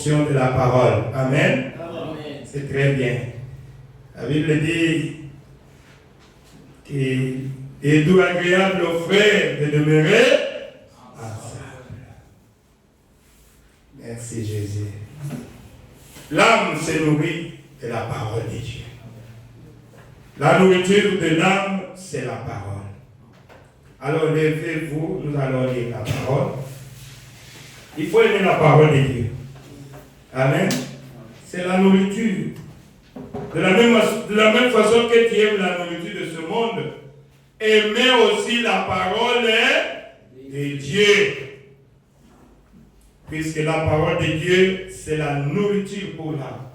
De la parole. Amen. Amen. C'est très bien. La Bible dit qu'il est doux agréable aux frères de demeurer ensemble. Merci Jésus. L'âme se nourrit de la parole de Dieu. La nourriture de l'âme, c'est la parole. Alors levez-vous, nous allons lire la parole. Il faut aimer la parole de Dieu. Amen. C'est la nourriture. De la même façon que tu aimes la nourriture de ce monde, aimez aussi la parole de Dieu. Puisque la parole de Dieu, c'est la nourriture pour l'âme.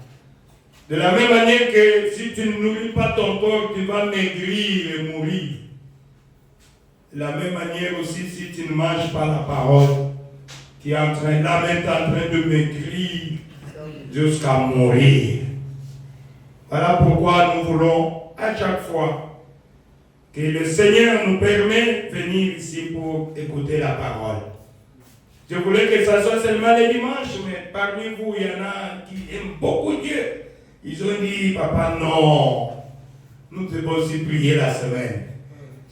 De la même manière que si tu ne nourris pas ton corps, tu vas maigrir et mourir. De la même manière aussi, si tu ne manges pas la parole, l'âme est en train de maigrir jusqu'à mourir. Voilà pourquoi nous voulons à chaque fois que le Seigneur nous permet de venir ici pour écouter la parole. Je voulais que ça soit seulement les dimanches, mais parmi vous, il y en a qui aiment beaucoup Dieu. Ils ont dit, papa, non, nous devons aussi prier la semaine.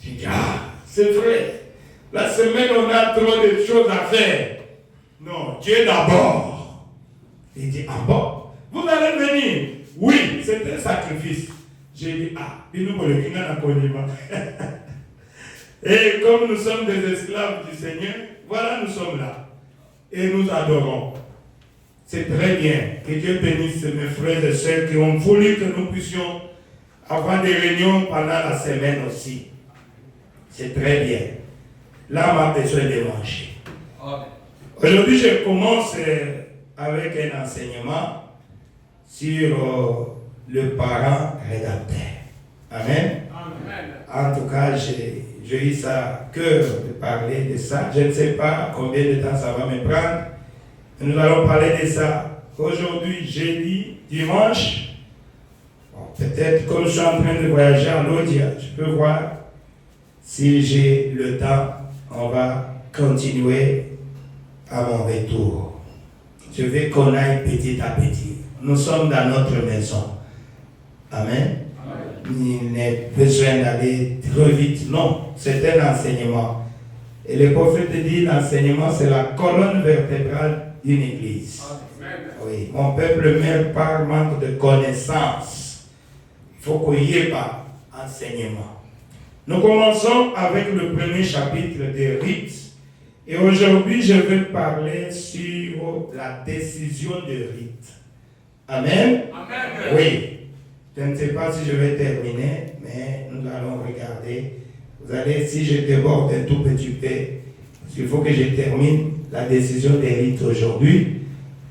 J'ai dit, ah, c'est vrai. La semaine, on a trop de choses à faire. Non, Dieu d'abord. Il dit, ah bon, vous allez venir. Oui, c'est un sacrifice. J'ai dit, ah, il nous le Et comme nous sommes des esclaves du Seigneur, voilà, nous sommes là. Et nous adorons. C'est très bien. Que Dieu bénisse mes frères et sœurs qui ont voulu que nous puissions avoir des réunions pendant la semaine aussi. C'est très bien. L'âme a besoin de manger. Aujourd'hui, je commence avec un enseignement sur le parent rédempteur. Amen. En tout cas, j'ai eu ça à cœur de parler de ça. Je ne sais pas combien de temps ça va me prendre. Nous allons parler de ça aujourd'hui, jeudi, dimanche. Bon, peut-être comme je suis en train de voyager à Lodja, je peux voir si j'ai le temps. On va continuer à mon retour. Je veux qu'on aille petit à petit. Nous sommes dans notre maison. Amen. Il n'est besoin d'aller trop vite. Non, c'est un enseignement. Et le prophète dit l'enseignement, c'est la colonne vertébrale d'une église. Oui, mon peuple meurt par manque de connaissances. Il faut qu'il n'y ait pas enseignement. Nous commençons avec le premier chapitre des rites. Et aujourd'hui, je vais parler sur la décision de rite. Amen. Amen. Oui. Je ne sais pas si je vais terminer, mais nous allons regarder. Vous allez, si je déborde un tout petit peu, parce qu'il faut que je termine la décision des rites aujourd'hui,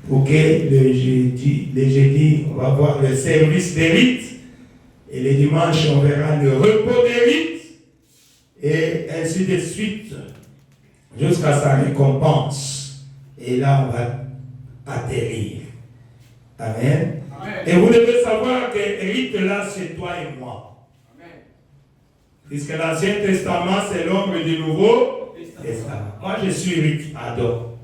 pour que le jeudi, on va voir le service des rites, et le dimanche, on verra le repos des rites, et ainsi de suite, jusqu'à sa récompense. Et là, on va atterrir. Amen. Amen. Et vous devez savoir que rite là, c'est toi et moi. Amen. Puisque l'Ancien Testament, c'est l'ombre du Nouveau Testament. Moi, je suis rite, pardon.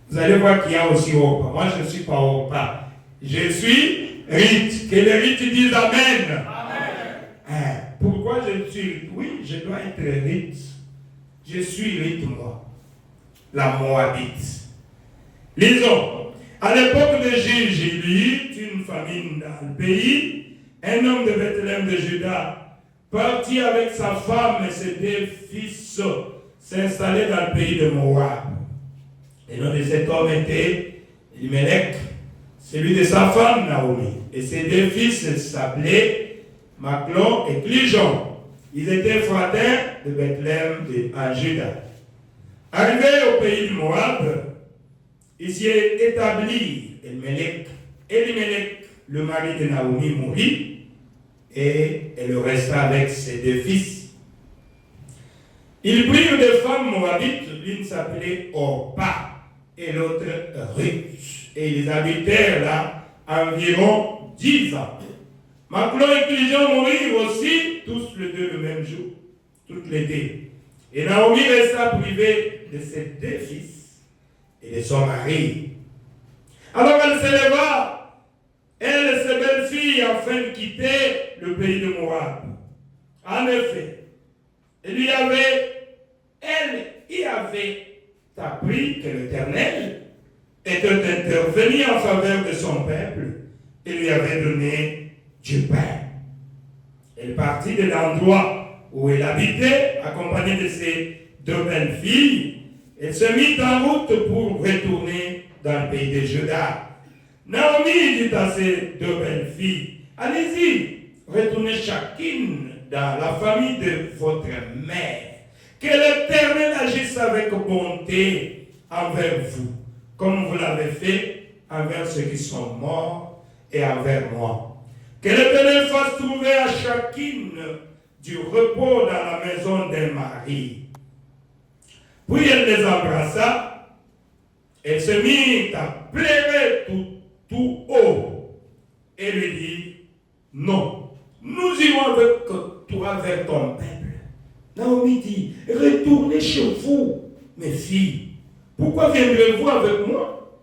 Vous allez voir qu'il y a aussi Orpa. Moi, je ne suis pas Orpa. Je suis rite. Que les rites disent Amen. Amen. Pourquoi je suis rite? Oui, je dois être rite. Je suis rite, moi. La Moabite. Lisons. À l'époque de Jésus, il y eut une famine dans le pays. Un homme de Bethléem de Juda partit avec sa femme et ses deux fils s'installer dans le pays de Moab. Le nom de cet homme était Elimelech, celui de sa femme Naomi. Et ses deux fils s'appelaient Maclon et Clijon. Ils étaient fraters de Bethléem en Juda. Arrivés au pays de Moab, il s'y est établi Elimelech, le mari de Naomi, mourut et elle resta avec ses deux fils. Ils prirent des femmes moabites, l'une s'appelait Orpa et l'autre Ruth. Et ils habitèrent là environ 10 ans. Maclon et Clijon moururent aussi, tous les deux le même jour, toutes les deux. Et Naomi resta privée de ses deux fils et de son mari. Alors elle se leva, elle et ses belles-filles, afin de quitter le pays de Moab. En effet, elle y avait appris que l'Éternel était intervenu en faveur de son peuple et lui avait donné du pain. Elle partit de l'endroit où elle habitait, accompagnée de ses deux belles filles. Elle se mit en route pour retourner dans le pays de Juda. Naomi dit à ses deux belles filles, allez-y, retournez chacune dans la famille de votre mère. Que l'Éternel agisse avec bonté envers vous, comme vous l'avez fait envers ceux qui sont morts et envers moi. Que l'Éternel fasse trouver à chacune du repos dans la maison d'un mari. Puis elle les embrassa, elle se mit à pleurer tout haut et lui dit, non, nous irons avec toi vers ton peuple. Naomi dit, retournez chez vous, mes filles. Pourquoi viendrez-vous avec moi?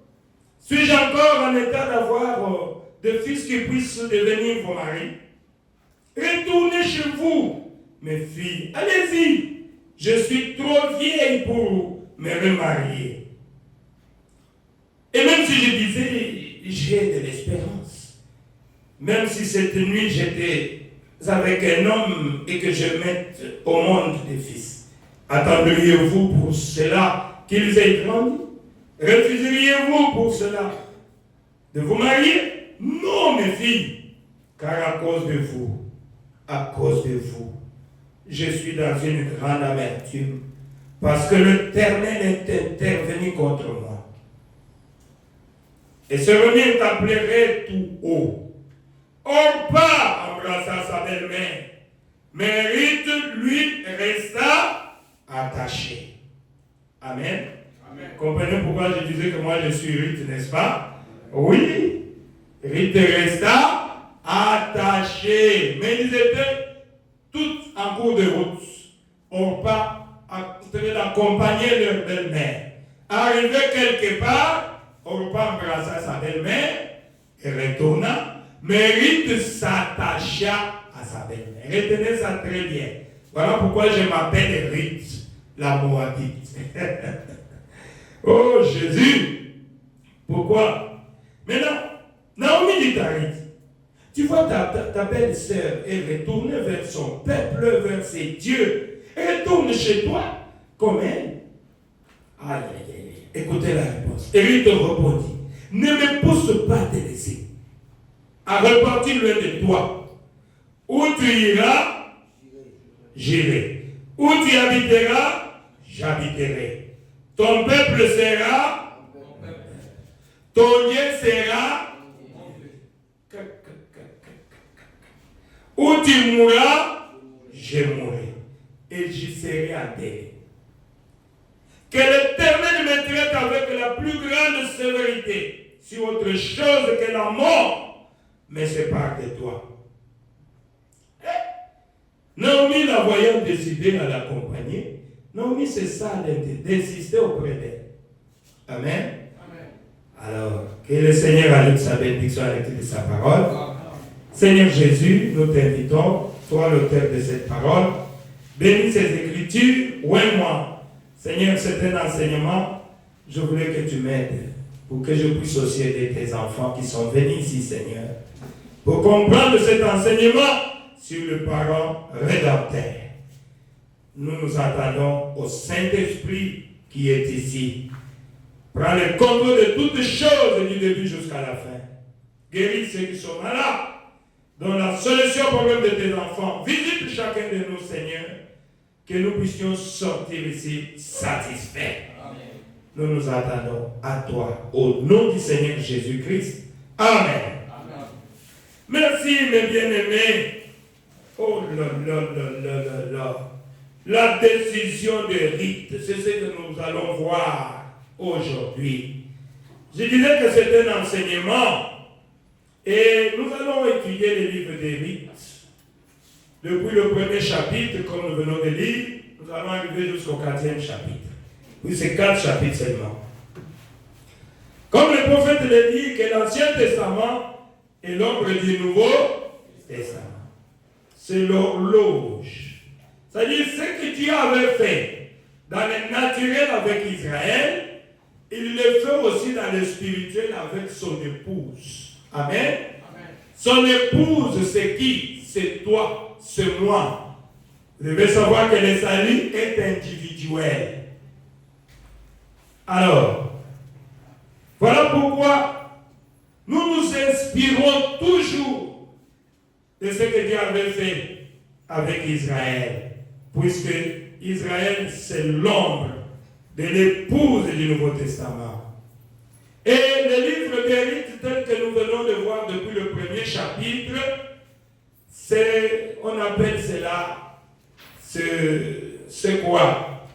Suis-je encore en état d'avoir des fils qui puissent devenir vos maris? Retournez chez vous, mes filles. Allez-y. Je suis trop vieille pour me remarier. Et même si je disais, j'ai de l'espérance, même si cette nuit j'étais avec un homme et que je mette au monde des fils, attendriez-vous pour cela qu'ils aient grandi? Refuseriez-vous pour cela de vous marier? Non, mes filles, car à cause de vous, je suis dans une grande amertume, parce que l'Éternel est intervenu contre moi. Et se remit à pleurer tout haut. Orpa embrassa sa belle-mère, mais Ruth lui resta attachée. Amen. Amen. Comprenez pourquoi je disais que moi je suis Ruth, n'est-ce pas? Oui. Ruth resta attachée. Mais ils étaient toutes en cours de route. Orpa a d'accompagner leur belle-mère. Arrivé quelque part, Orpa embrassa sa belle-mère et retourna. Mais Ruth s'attacha à sa belle-mère. Retenez ça très bien. Voilà pourquoi je m'appelle Ruth, la Moabite. Oh Jésus! Pourquoi? Maintenant, Naomi dit à Ruth, tu vois ta belle-sœur est retournée vers son peuple, vers ses dieux. Elle retourne chez toi comme elle. Aïe, aïe, aïe. Écoutez la réponse. Et Ruth répondit, ne me pousse pas à te laisser à repartir loin de toi. Où tu iras, j'irai. Où tu habiteras, j'habiterai. Ton peuple sera, ton Dieu sera. Où tu mourras, je mourrai. Et j'y serai enterré. Que l'Éternel me traite avec la plus grande sévérité, si autre chose que la mort me sépare de toi. Naomi, la voyant décider à l'accompagner, Naomi cessa d'insister auprès d'elle. Amen. Amen. Alors, que le Seigneur ajoute sa bénédiction à l'écoute de sa parole. Amen. Seigneur Jésus, nous t'invitons, toi l'auteur de cette parole, bénis ces écritures, oins-moi. Seigneur, c'est un enseignement, je voulais que tu m'aides pour que je puisse aussi aider tes enfants qui sont venus ici, Seigneur, pour comprendre cet enseignement sur le parent rédempteur. Nous nous attendons au Saint-Esprit qui est ici. Prends le contrôle de toutes choses du début jusqu'à la fin. Guéris ceux qui sont malades. Donne la solution au problème de tes enfants. Visite chacun de nous, Seigneur, que nous puissions sortir ici satisfaits. Amen. Nous nous attendons à toi, au nom du Seigneur Jésus-Christ. Amen. Merci, mes bien-aimés. Oh là là là là là là. La décision de Ruth, c'est ce que nous allons voir aujourd'hui. Je disais que c'est un enseignement et nous allons étudier les livres de Ruth. Depuis le premier chapitre, comme nous venons de lire, nous allons arriver jusqu'au 4e chapitre. Oui, c'est 4 chapitres seulement. Comme le prophète le dit, que l'Ancien Testament est l'ombre du Nouveau Testament. C'est l'horloge. C'est-à-dire ce que Dieu avait fait dans le naturel avec Israël, il le fait aussi dans le spirituel avec son épouse. Amen. Amen. Son épouse, c'est qui? C'est toi, c'est moi. Vous devez savoir que le salut est individuel. Alors, voilà pourquoi nous nous inspirons toujours de ce que Dieu avait fait avec Israël, puisque Israël, c'est l'ombre de l'épouse du Nouveau Testament. Et le livre de Ruth, tel que nous venons de voir depuis le premier chapitre, on appelle cela, c'est quoi?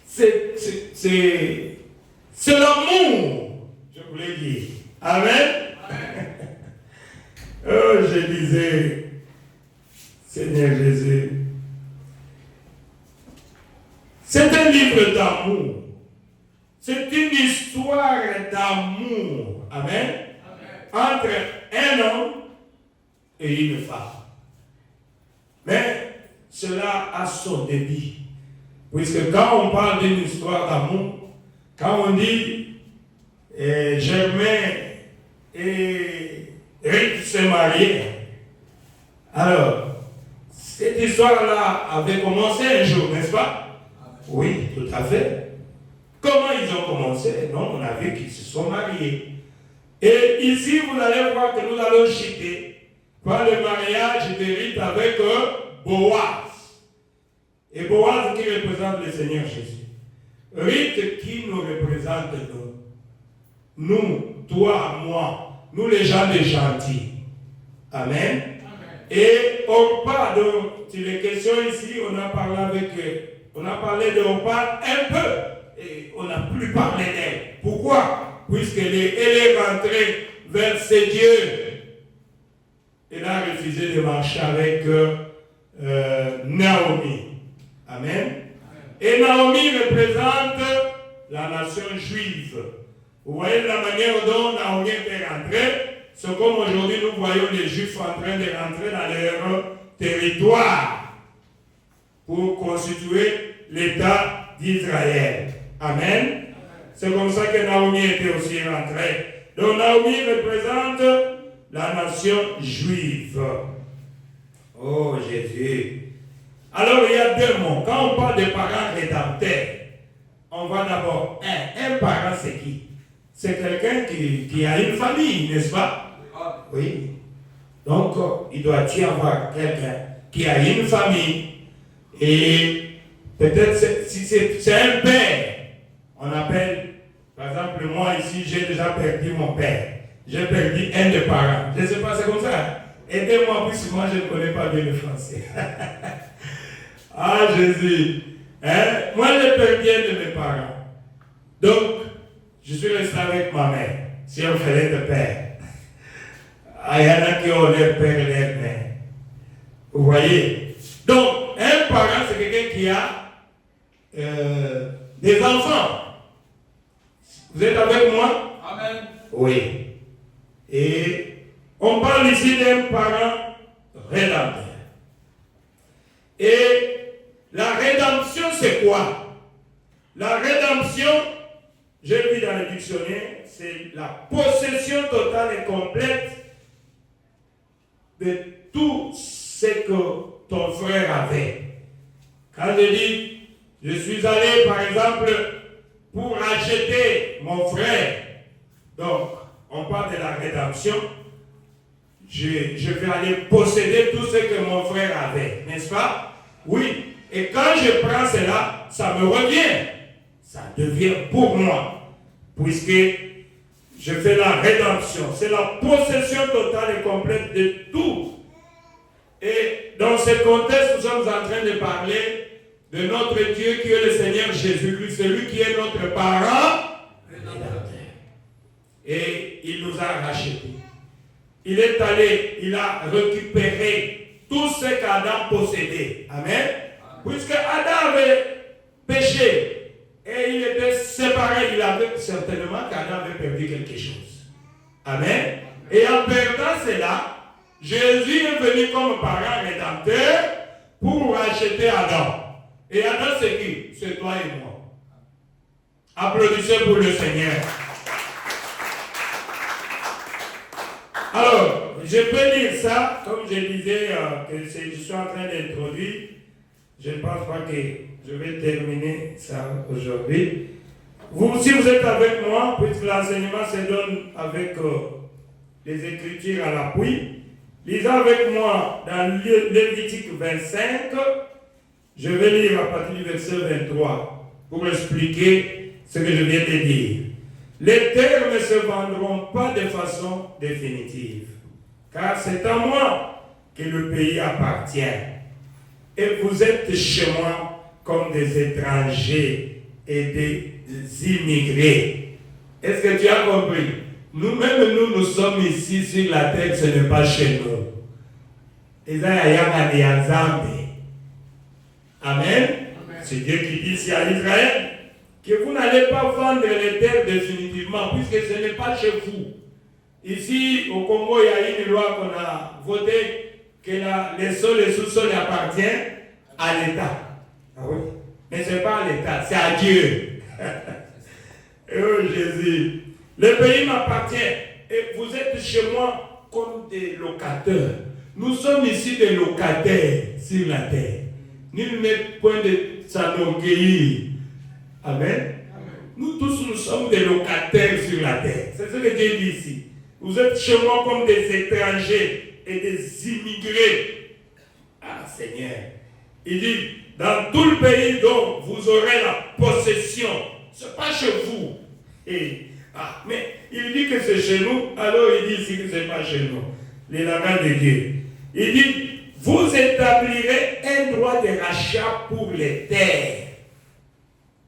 C'est l'amour, je voulais dire. Amen. Oh, je disais, Seigneur Jésus, c'est un livre d'amour. C'est une histoire d'amour. Amen. Entre un homme et une femme. Mais cela a son débit. Puisque quand on parle d'une histoire d'amour, quand on dit Germain et Rick se mariaient, alors, cette histoire-là avait commencé un jour, n'est-ce pas? Oui, tout à fait. Comment ils ont commencé? Non, on a vu qu'ils se sont mariés. Et ici, vous allez voir que nous allons citer par le mariage de Ruth avec Boaz. Et Boaz qui représente le Seigneur Jésus. Ruth qui nous représente nous. Nous, toi, moi, nous les gens des gentils. Amen. Et Orpa, donc, il est question ici, on a parlé de Orpa un peu, et on n'a plus parlé d'elle. Pourquoi? Puisqu'elle est rentrée vers ses dieux. Elle a refusé de marcher avec Naomi. Amen. Et Naomi représente la nation juive. Vous voyez la manière dont Naomi était rentrée. C'est comme aujourd'hui nous voyons les Juifs en train de rentrer dans leur territoire pour constituer l'État d'Israël. Amen. C'est comme ça que Naomi était aussi rentrée. Donc Naomi représente la nation juive. Oh Jésus. Alors il y a deux mots. Quand on parle de parents rédempteurs, on va d'abord, un parent c'est qui? C'est quelqu'un qui a une famille, n'est-ce pas? Oui. Donc, il doit y avoir quelqu'un qui a une famille et peut-être si c'est un père, on appelle, par exemple, moi ici, j'ai déjà perdu mon père. J'ai perdu un des parents. Je ne sais pas, c'est comme ça. Aidez-moi, puisque moi, je ne connais pas bien le français. Ah, Jésus. Moi, j'ai perdu un de mes parents. Donc, je suis resté avec ma mère. Si on fallait de père. Ah, il y en a qui ont leur père et leur mère. Vous voyez? Donc, un parent, c'est quelqu'un qui a des enfants. Vous êtes avec moi? Amen. Oui. Et on parle ici d'un parent rédempteur. Et la rédemption, c'est quoi? La rédemption, j'ai vu dans le dictionnaire, c'est la possession totale et complète de tout ce que ton frère avait. Quand je dis, je suis allé par exemple pour acheter mon frère, donc on parle de la rédemption, je vais aller posséder tout ce que mon frère avait, n'est-ce pas? Oui, et quand je prends cela, ça me revient, ça devient pour moi, puisque je fais la rédemption. C'est la possession totale et complète de tout. Et dans ce contexte, nous sommes en train de parler de notre Dieu qui est le Seigneur Jésus-Christ, celui qui est notre parent rédempteur. Et il nous a rachetés. Il est allé, il a récupéré tout ce qu'Adam possédait. Amen. Puisque Adam avait péché, et il était séparé, il avait certainement qu'Adam avait perdu quelque chose. Amen. Et en perdant cela, Jésus est venu comme parent rédempteur pour racheter Adam. Et Adam c'est qui? C'est toi et moi. Applaudissez pour le Seigneur. Alors, je peux lire ça, comme je disais, que je suis en train d'introduire. Je ne pense pas que je vais terminer ça aujourd'hui. Vous, si vous êtes avec moi, puisque l'enseignement se donne avec les Écritures à l'appui, lisez avec moi dans Lévitique 25, je vais lire à partir du verset 23 pour expliquer ce que je viens de dire. Les terres ne se vendront pas de façon définitive, car c'est à moi que le pays appartient. Et vous êtes chez moi comme des étrangers et des immigrés. Est-ce que tu as compris? Nous-mêmes, nous sommes ici sur la terre, ce n'est pas chez nous. Amen. C'est Dieu qui dit ici à Israël que vous n'allez pas vendre les terres définitivement, puisque ce n'est pas chez vous. Ici, au Congo, il y a une loi qu'on a votée, que les sols et sous-sols appartiennent à l'État. Ah oui. Mais ce n'est pas à l'État, c'est à Dieu. Oh Jésus. Le pays m'appartient. Et vous êtes chez moi comme des locataires. Nous sommes ici des locataires sur la terre. Nul n'est point de s'enorgueillir. Amen. Nous tous, nous sommes des locataires sur la terre. C'est ce que Dieu dit ici. Vous êtes chez moi comme des étrangers et des immigrés. Ah Seigneur. Il dit, dans tout le pays dont vous aurez la possession, ce n'est pas chez vous. Mais il dit que c'est chez nous, alors il dit ici que ce n'est pas chez nous. Les langages de Dieu. Il dit, vous établirez un droit de rachat pour les terres.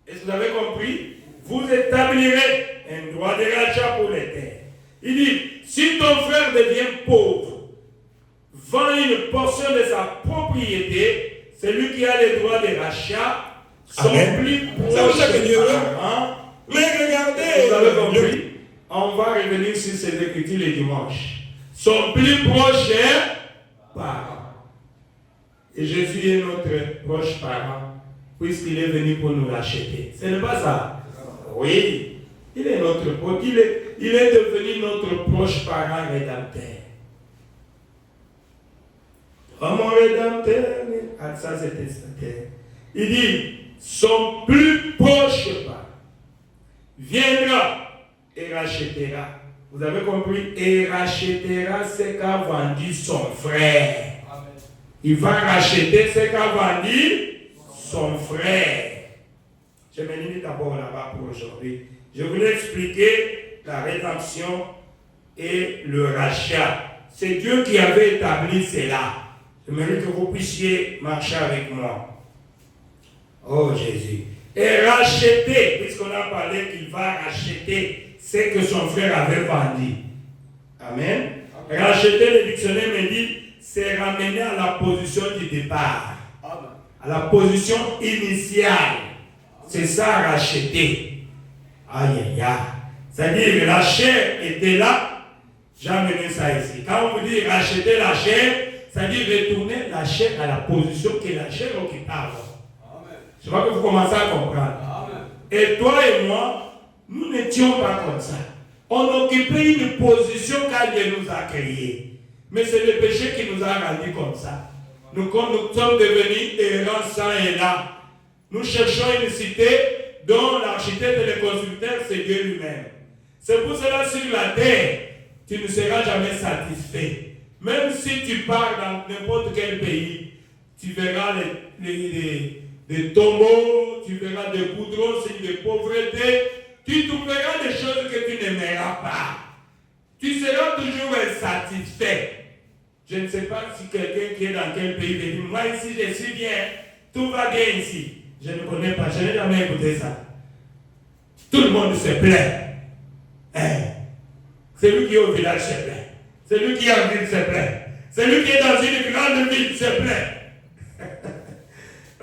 Est-ce que vous avez compris? Vous établirez un droit de rachat pour les terres. Il dit, si ton frère devient pauvre, vend une portion de sa propriété, celui qui a le droit de rachat, son plus proche parent. Mais regardez, vous avez compris? On va revenir sur ces écritures le dimanche. Son plus proche parent. Et Jésus est notre proche parent, puisqu'il est venu pour nous racheter. Ce n'est pas ça? Oui. Il est notre proche. Il est devenu notre proche parent rédempteur. Oh mon rédempteur, ça c'était sa terre. Il dit, son plus proche parent viendra et rachètera. Vous avez compris? Et rachètera ce qu'a vendu son frère. Amen. Il va racheter ce qu'a vendu son frère. Je me limite d'abord là-bas pour aujourd'hui. Je voulais expliquer la rédemption et le rachat. C'est Dieu qui avait établi cela. Je voudrais que vous puissiez marcher avec moi. Oh Jésus. Et racheter, puisqu'on a parlé qu'il va racheter ce que son frère avait vendu. Amen. Amen. Racheter, le dictionnaire me dit, c'est ramener à la position du départ. Amen. À la position initiale. C'est ça, racheter. Aïe, aïe, aïe. C'est-à-dire que la chair était là. J'ai amené ça ici. Quand on vous dit racheter la chair, c'est-à-dire retourner la chair à la position que la chair occupait avant. Je crois que vous commencez à comprendre. Amen. Et toi et moi, nous n'étions pas comme ça. On occupait une position car Dieu nous a créés. Mais c'est le péché qui nous a rendus comme ça. Nous sommes devenus errants ça et là. Nous cherchons une cité dont l'architecte et le constructeur, c'est Dieu lui-même. C'est pour cela sur la terre, tu ne seras jamais satisfait. Même si tu pars dans n'importe quel pays, tu verras des tombeaux, tu verras des goudrons, signes de pauvreté, tu trouveras des choses que tu n'aimeras pas. Tu seras toujours insatisfait. Je ne sais pas si quelqu'un qui est dans quel pays dit, moi ici je suis bien, tout va bien ici. Je ne connais pas, je n'ai jamais écouté ça. Tout le monde se plaint. Celui qui est au village se plaint. Celui qui est en ville se plaint. Celui qui est dans une grande ville se plaint.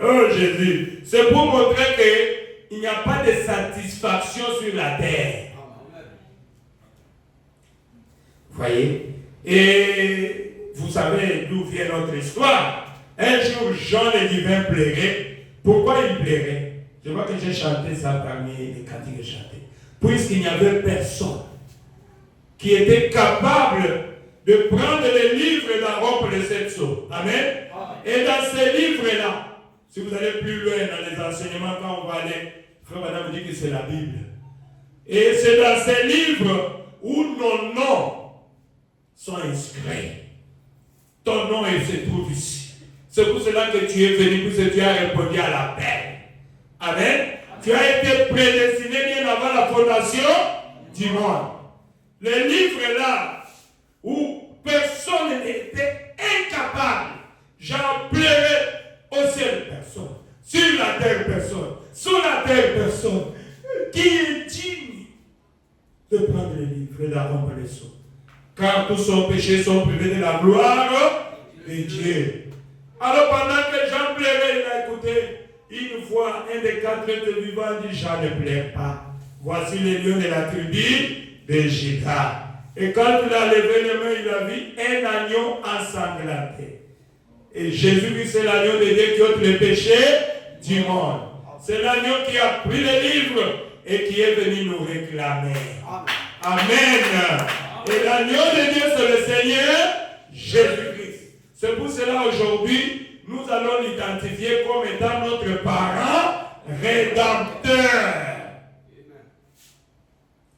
Oh Jésus, c'est pour montrer qu'il n'y a pas de satisfaction sur la terre. Vous voyez? Et vous savez d'où vient notre histoire. Un jour, Jean le divin plairait. Pourquoi il plairait? Je vois que j'ai chanté ça parmi les cantiques que j'ai chantés. Puisqu'il n'y avait personne qui était capable de prendre les livres et d'en rompre les 7 sceaux. Amen. Et dans ces livres-là, si vous allez plus loin dans les enseignements, quand on va aller, frère madame vous dit que c'est la Bible. Et c'est dans ces livres où nos noms sont inscrits. Ton nom se trouve ici. C'est pour cela que tu es venu, parce que tu as répondu à l'appel. Amen. Tu as été prédestiné bien avant la fondation du monde. Les livres là, où personne n'était incapable, j'en plairais au ciel personne, sur la terre personne, sous la terre personne, qui est digne de prendre les livres et d'en rompre les sceaux. Car tous nos péchés sont privés de la gloire de Dieu. Alors pendant que Jean plairait, il a écouté une fois un des 4 êtres vivants dit, Jean ne plaît pas. Voici les lions de la tribu de Juda. Et quand il a levé les mains, il a vu un agneau ensanglanté. Et Jésus-Christ, c'est l'agneau de Dieu qui ôte le péché du monde. C'est l'agneau qui a pris le livre et qui est venu nous réclamer. Amen. Et l'agneau de Dieu, c'est le Seigneur Jésus-Christ. C'est pour cela aujourd'hui, nous allons l'identifier comme étant notre parent rédempteur.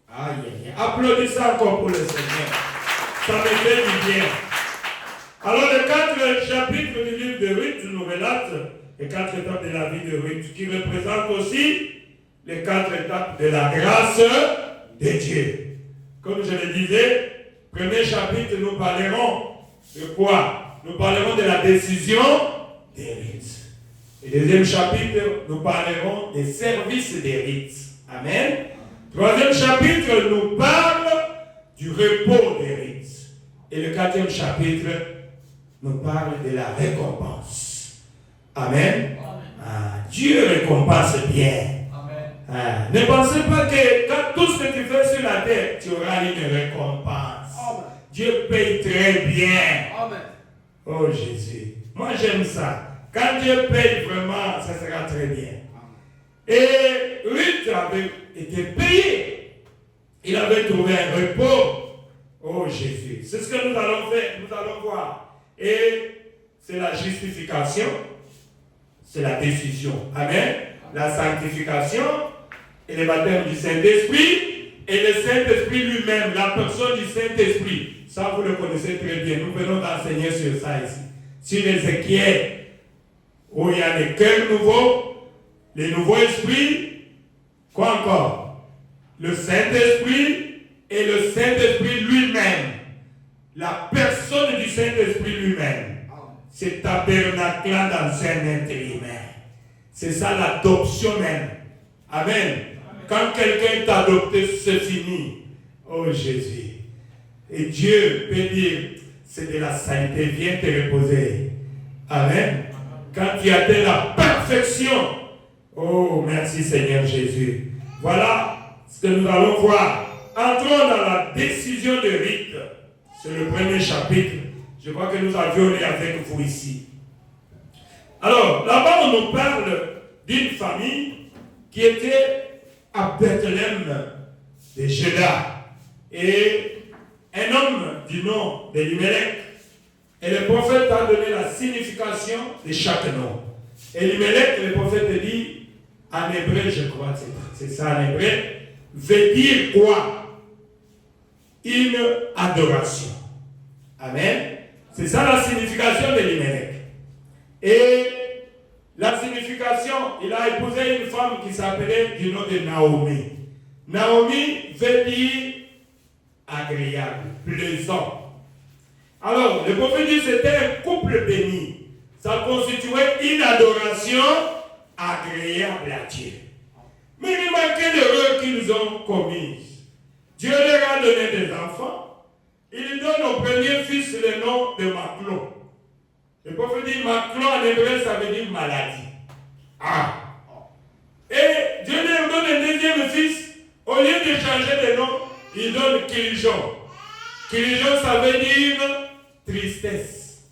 Aïe, aïe, aïe. Applaudissez encore pour le Seigneur. Ça me fait du bien. Alors, les 4 chapitres du livre de Ruth nous relatent les 4 étapes de la vie de Ruth, qui représentent aussi les 4 étapes de la grâce de Dieu. Comme je le disais, premier chapitre, nous parlerons de quoi? Nous parlerons de la décision des rites. Et deuxième chapitre, nous parlerons des services des rites. Amen. Troisième chapitre nous parle du repos des rites. Et le 4e chapitre nous parle de la récompense. Amen. Dieu récompense bien. Ne pensez pas que quand tout ce que tu fais sur la terre, tu auras une récompense. Dieu paye très bien. Oh Jésus. Moi j'aime ça. Quand Dieu paye vraiment, ça sera très bien. Et Ruth avait été payé. Il avait trouvé un repos. Oh Jésus. C'est ce que nous allons faire. Nous allons voir. Et c'est la justification. C'est la décision. Amen. La sanctification et le baptême du Saint-Esprit et le Saint-Esprit lui-même, la personne du Saint-Esprit. Ça, vous le connaissez très bien. Nous venons d'enseigner sur ça ici. Sur Ézéchiel, où il y a les cœurs nouveaux, les nouveaux esprits, quoi encore? Le Saint-Esprit et le Saint-Esprit lui-même. La personne du Saint-Esprit lui-même. C'est tabernacle dans un être humain. C'est ça l'adoption même. Amen. Quand quelqu'un est adopté, c'est fini. Oh Jésus. Et Dieu peut dire, c'est de la saleté, viens te reposer. Amen. Quand tu atteins la perfection. Oh, merci Seigneur Jésus. Voilà ce que nous allons voir. Entrons dans la décision de rite. C'est le premier chapitre. Je crois que nous avions lu avec vous ici. Alors, là-bas, on nous parle d'une famille qui était à Bethléem de Juda. Et un homme du nom d'Elimelech. Et le prophète a donné la signification de chaque nom. Elimelech, le prophète dit, en hébreu, je crois, c'est ça en hébreu, veut dire quoi? Une adoration. Amen. C'est ça la signification d'Elimelech. Et la signification, il a épousé une femme qui s'appelait du nom de Naomi. Naomi veut dire agréable, plaisant. Alors, le prophète dit que c'était un couple béni. Ça constituait une adoration agréable à Dieu. Mais il manquait l'erreur qu'ils ont commise. Dieu leur a donné des enfants. Il donne au premier fils le nom de Maclon. Le prophète dit Maclon en hébreu, ça veut dire maladie. Et Dieu leur donne un deuxième fils. Au lieu de changer de nom, il donne Kilijon. Kilijon, ça veut dire tristesse.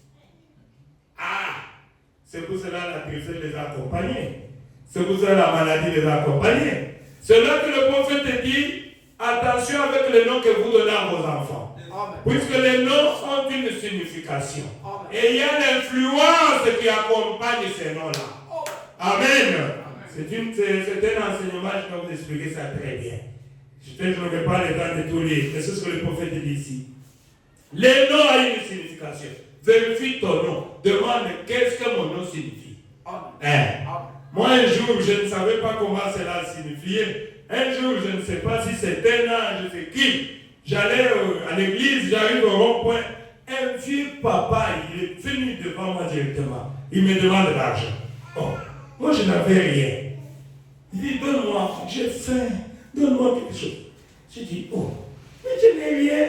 C'est pour cela la tristesse les accompagnait. C'est pour cela la maladie les accompagnait. C'est là que le prophète dit attention avec les noms que vous donnez à vos enfants. Amen. Puisque les noms ont une signification. Amen. Et il y a l'influence qui accompagne ces noms-là. Amen. C'est un enseignement, je vais vous expliquer ça très bien. Je n'aurai pas le temps de tout lire, mais c'est ce que le prophète dit ici. Les noms ont une signification. Vérifie ton nom. Demande qu'est-ce que mon nom signifie. Moi, un jour, je ne savais pas comment cela signifiait. Un jour, je ne sais pas si c'était un ange, c'est qui. J'allais à l'église, j'arrive au rond-point. Un vieux papa, il est venu devant moi directement. Il me demande de l'argent. Moi, je n'avais rien. Il dit, donne-moi, j'ai faim. Donne-moi quelque chose. J'ai dit, mais je n'ai rien.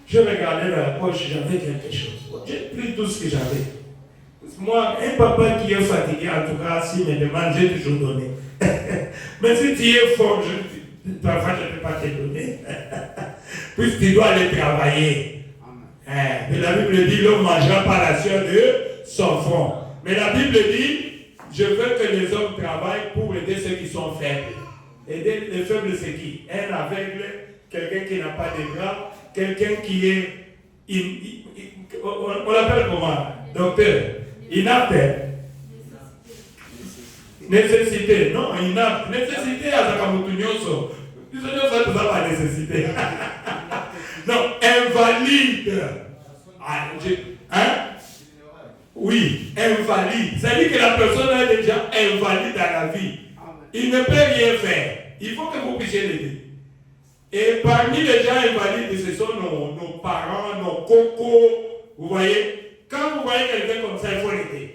Je regardais dans la poche, j'avais quelque chose. J'ai pris tout ce que j'avais. Moi, un papa qui est fatigué, en tout cas, s'il me demande, j'ai toujours donné. Mais si tu es fort, parfois je ne peux pas te donner. Puisque tu dois aller travailler. Et la Bible dit, l'homme mangera par la sueur de son front. Mais la Bible dit, je veux que les hommes travaillent pour aider ceux qui sont faibles. Aider les faibles, c'est qui? Un aveugle, quelqu'un qui n'a pas de bras, quelqu'un qui est, on l'appelle comment? Docteur, inapte. Nécessité, non, inapte. Nécessité à Zakamutunyoso. Nous sommes pas nécessité. Non, invalide. Hein? Oui, invalide. C'est-à-dire que la personne est déjà invalide dans la vie. Il ne peut rien faire. Il faut que vous puissiez l'aider. Et parmi les gens invalides, ce sont nos parents, nos cocos. Vous voyez? Quand vous voyez quelqu'un comme ça, il faut l'aider.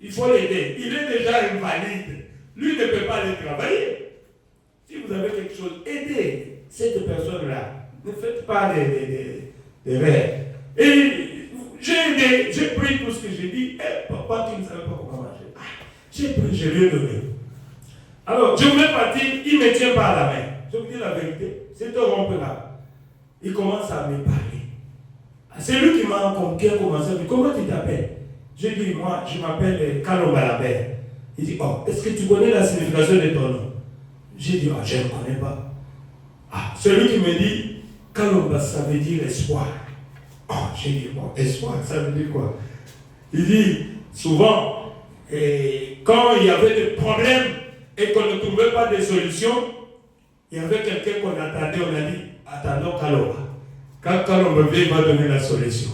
Il faut l'aider. Il est déjà invalide. Lui ne peut pas aller travailler. Si vous avez quelque chose, aidez cette personne-là. Ne faites pas des rêves. Et j'ai aidé, j'ai pris tout ce que j'ai dit. Et papa, tu ne savais pas comment marcher. J'ai pris, je lui ai donné. Alors, je voulais partir, il ne me tient pas à la main. Je vous dis la vérité, c'est un rompe là. Il commence à me parler. C'est lui qui a commencé à me dire, comment tu t'appelles? J'ai dit, moi, je m'appelle Kalom Balabert. Il dit, oh, est-ce que tu connais la signification de ton nom? J'ai dit, je ne connais pas. Celui qui me dit, Kalomba, ça veut dire espoir. J'ai dit, bon, espoir, ça veut dire quoi? Il dit, souvent, quand il y avait des problèmes et qu'on ne trouvait pas de solution, il y avait quelqu'un qu'on attendait, on a dit, attendons Kalomba. Quand Kalomba vient, il va donner la solution.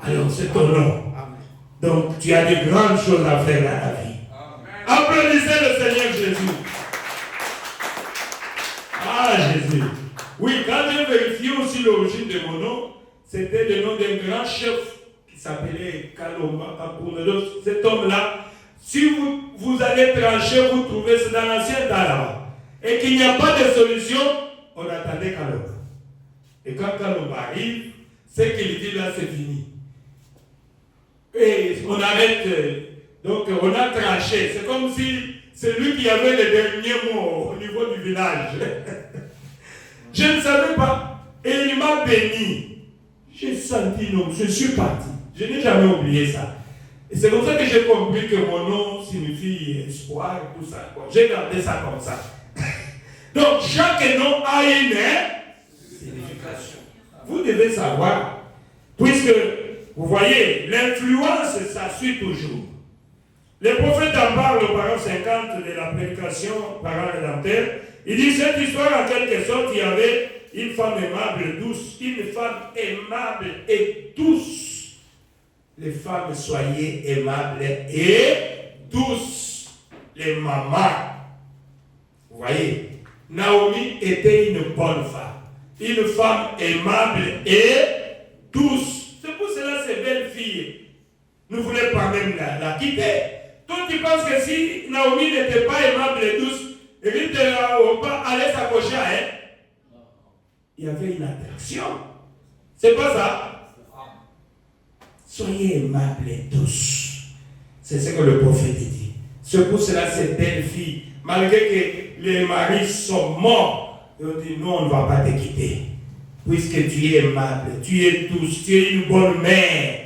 Alors, c'est ton nom. Donc, tu as de grandes choses à faire dans la vie. Applaudissez le Seigneur Jésus. Jésus. Oui, quand j'ai vérifié aussi l'origine de mon nom, c'était le nom d'un grand chef qui s'appelait Kalomba Kapounelo. Cet homme-là, si vous allez trancher, vous trouvez, c'est dans l'ancien temps là-bas. Et qu'il n'y a pas de solution, on attendait Kalomba. Et quand Kalomba arrive, ce qu'il dit là, c'est fini. Et on arrête. Donc on a tranché. C'est comme si c'est lui qui avait les derniers mots au niveau du village. Je ne savais pas. Et il m'a béni. J'ai senti, non, je suis parti. Je n'ai jamais oublié ça. Et c'est comme ça que j'ai compris que mon nom signifie espoir et tout ça. J'ai gardé ça comme ça. Donc chaque nom a une signification. Vous devez savoir, puisque vous voyez, l'influence, ça suit toujours. Le prophète en parle au paragraphe 50 de la prédication parole rédempteur. Il dit cette histoire en quelque sorte, il y avait une femme aimable, douce, une femme aimable et douce. Les femmes, soyez aimables et douces. Les mamans. Vous voyez, Naomi était une bonne femme. Une femme aimable et douce. C'est pour cela ces belles filles ne voulaient pas même la quitter. Toi, tu penses que si Naomi n'était pas aimable et douce, Ruth allait s'accrocher à elle. Il y avait une attraction. C'est pas ça? Soyez aimable et douce. C'est ce que le prophète dit. C'est pour cela ces belles filles, malgré que les maris sont morts, ils ont dit non, on ne va pas te quitter. Puisque tu es aimable, tu es douce, tu es une bonne mère.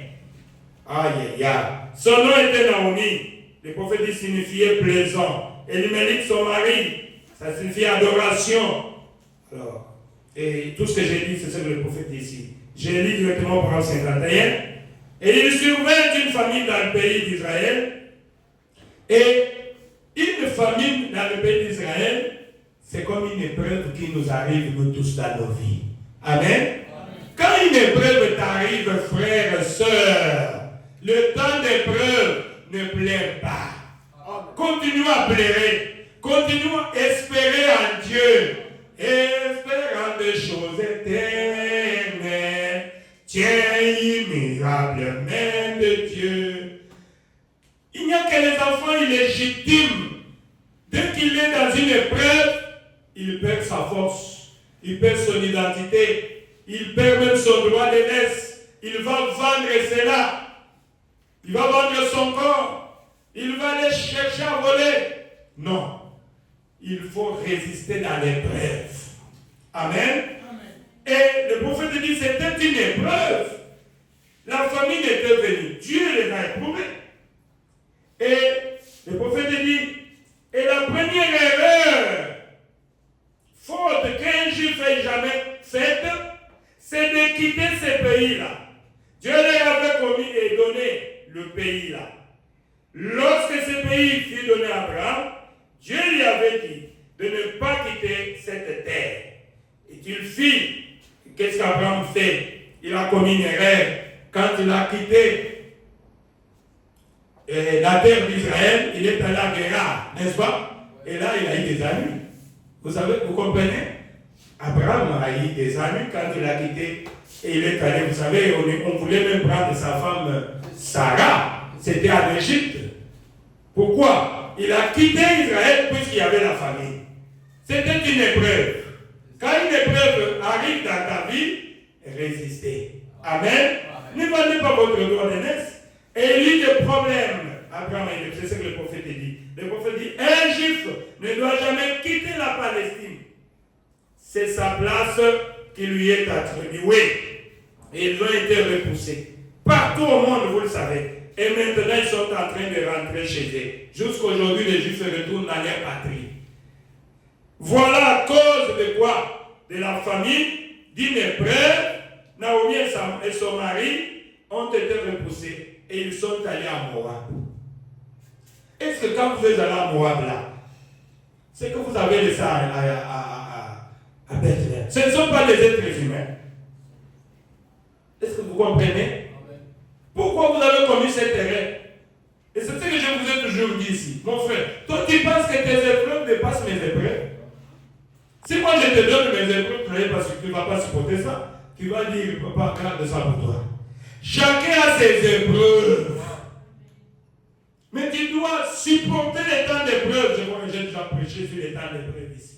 Aïe, aïe, aïe. Son nom était Naomi. Le prophète dit signifiait plaisant. Elimelech, son mari, ça signifie adoration. Alors, et tout ce que j'ai dit, c'est ce que le prophète dit ici. J'ai lu directement au paragraphe 51. Et il survint une famine dans le pays d'Israël. Et une famine dans le pays d'Israël, c'est comme une épreuve qui nous arrive, nous tous, dans nos vies. Amen. Quand une épreuve t'arrive, frère, sœur, le temps d'épreuve ne pleure pas. Continue à pleurer. Continue à espérer en Dieu. Espérant des choses éternelles. Tiens immirable main de Dieu. Il n'y a que les enfants illégitimes. Dès qu'il est dans une épreuve, il perd sa force. Il perd son identité. Il perd même son droit d'aînesse. Il va vendre cela. Il va vendre son corps. Il va aller chercher à voler. Non. Il faut résister dans l'épreuve. Amen. Amen. Et le prophète dit c'était une épreuve. La famine était venue. Dieu les a éprouvés. Et le prophète dit, et la première erreur, faute qu'un juif n'ait jamais faite, c'est de quitter ce pays-là. Dieu leur avait commis et donné le pays-là. Lorsque ce pays fut donné à Abraham, Dieu lui avait dit de ne pas quitter cette terre. Et qu'il fit. Qu'est-ce qu'Abraham fait? Il a commis une erreur quand il a quitté la terre d'Israël. Il est allé à Guérard, n'est-ce pas? Et là, il a eu des amis. Vous savez, vous comprenez? Abraham a eu des amis quand il a quitté. Et il est allé, vous savez, on voulait même prendre sa femme Sarah. C'était en Égypte. Pourquoi? Il a quitté Israël puisqu'il y avait la famine. C'était une épreuve. Quand une épreuve arrive dans ta vie, résistez. Amen. Ne vendez pas votre droit d'aînesse. Et il y a des problèmes. Abraham, c'est ce que le prophète dit. Le prophète dit, un juif ne doit jamais quitter la Palestine. C'est sa place qui lui est attribuée. Et ils ont été repoussés. Partout au monde, vous le savez. Et maintenant, ils sont en train de rentrer chez eux. Jusqu'aujourd'hui, les Juifs se retournent dans leur patrie. Voilà à cause de quoi? De la famine, d'une épreuve. Naomi et son mari ont été repoussés. Et ils sont allés à Moab. Est-ce que quand vous êtes allé à Moab là, c'est que vous avez laissé à Bethléem? Ce ne sont pas des êtres humains. Est-ce que vous comprenez? Pourquoi vous avez commis cette erreur? Et c'est ce que je vous ai toujours dit ici. Mon frère, toi tu penses que tes épreuves dépassent mes épreuves? Si moi je te donne mes épreuves, tu ne vas pas supporter ça. Tu vas dire, papa, garde ça pour toi. Chacun a ses épreuves. Mais tu dois supporter les temps d'épreuve. Je crois que j'ai déjà prêché sur les temps d'épreuve ici.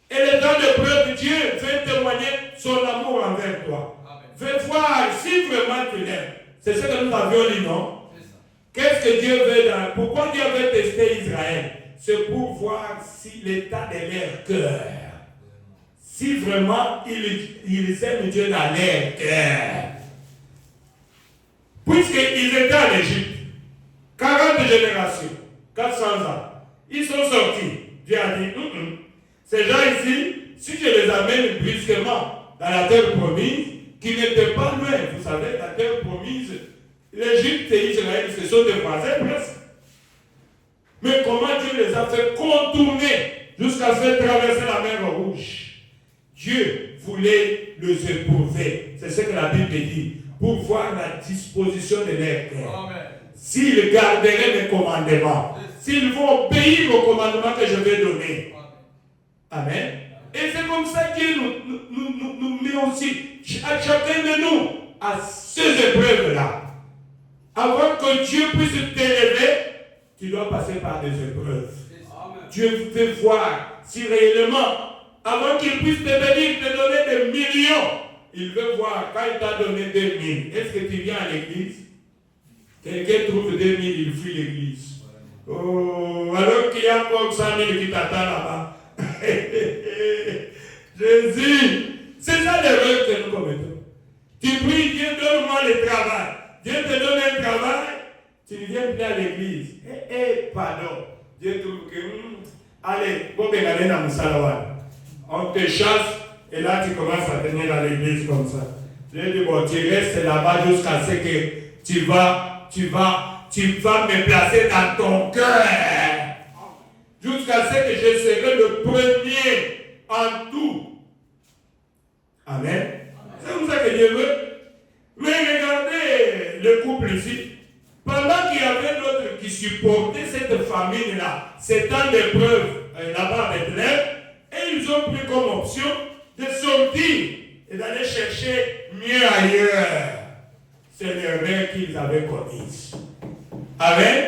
Et les temps d'épreuve, Dieu veut témoigner son amour envers toi. Veut voir si vraiment tu l'aimes. C'est ce que nous avions dit, non? Qu'est-ce que Dieu veut dans... Pourquoi Dieu veut tester Israël? C'est pour voir si l'état de leur cœur. Si vraiment ils aiment Dieu dans leur cœur. Puisqu'ils étaient en Égypte, 40 générations, 400 ans, ils sont sortis. Dieu a dit, ces gens ici, si je les amène brusquement dans la terre promise, qui n'était pas loin, vous savez, la terre promise, l'Égypte et Israël, ce sont des voisins presque. Mais comment Dieu les a fait contourner jusqu'à faire traverser la mer Rouge? Dieu voulait les éprouver. C'est ce que la Bible dit. Pour voir la disposition de leur cœur. S'ils garderaient mes commandements, s'ils vont obéir aux commandements que je vais donner. Amen. Et c'est comme ça qu'il nous met aussi, à chacun de nous, à ces épreuves-là. Avant que Dieu puisse t'élever, tu dois passer par des épreuves. Amen. Dieu veut voir si réellement, avant qu'il puisse te bénir, te donner des millions, il veut voir quand il t'a donné 2000. Est-ce que tu viens à l'église? Quelqu'un trouve 2000, il fuit l'église. Oh, alors qu'il y a encore 100 000 qui t'attendent là-bas. Jésus, c'est ça l'erreur que nous commettons. Tu pries, Dieu donne-moi le travail. Dieu te donne un travail, tu ne viens plus à l'église. Pardon. Dieu trouve que, allez, on te chasse et là tu commences à venir à l'église comme ça. Dieu dit, bon, tu restes là-bas jusqu'à ce que tu vas me placer dans ton cœur. Jusqu'à ce que je serai le premier en tout. Amen. C'est comme ça que Dieu veut. Mais regardez le couple ici. Pendant qu'il y avait d'autres qui supportaient cette famine-là, ces temps d'épreuve là-bas à Bethléem, et ils ont pris comme option de sortir et d'aller chercher mieux ailleurs. C'est l'erreur qu'ils avaient commise. Amen.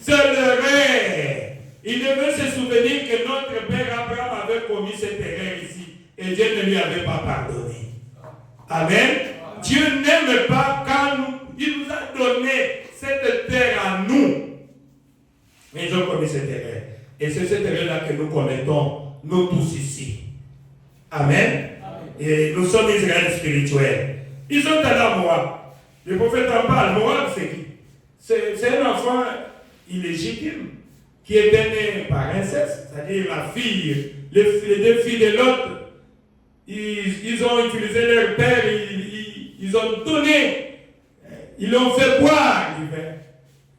C'est l'erreur. Il devait se souvenir que notre père Abraham avait commis cette erreur ici et Dieu ne lui avait pas pardonné. Amen. Dieu n'aime pas quand il nous a donné cette terre à nous. Mais ils ont commis cette erreur. Et c'est cette erreur-là que nous commettons, nous tous ici. Amen. Et nous sommes Israël spirituel. Ils sont allés à Moab. Le prophète en parle. Moab, c'est qui? C'est un enfant illégitime qui était né par inceste, c'est-à-dire la fille, les deux filles de l'autre. Ils ont utilisé leur père, ils ont donné, ils l'ont fait boire du vin.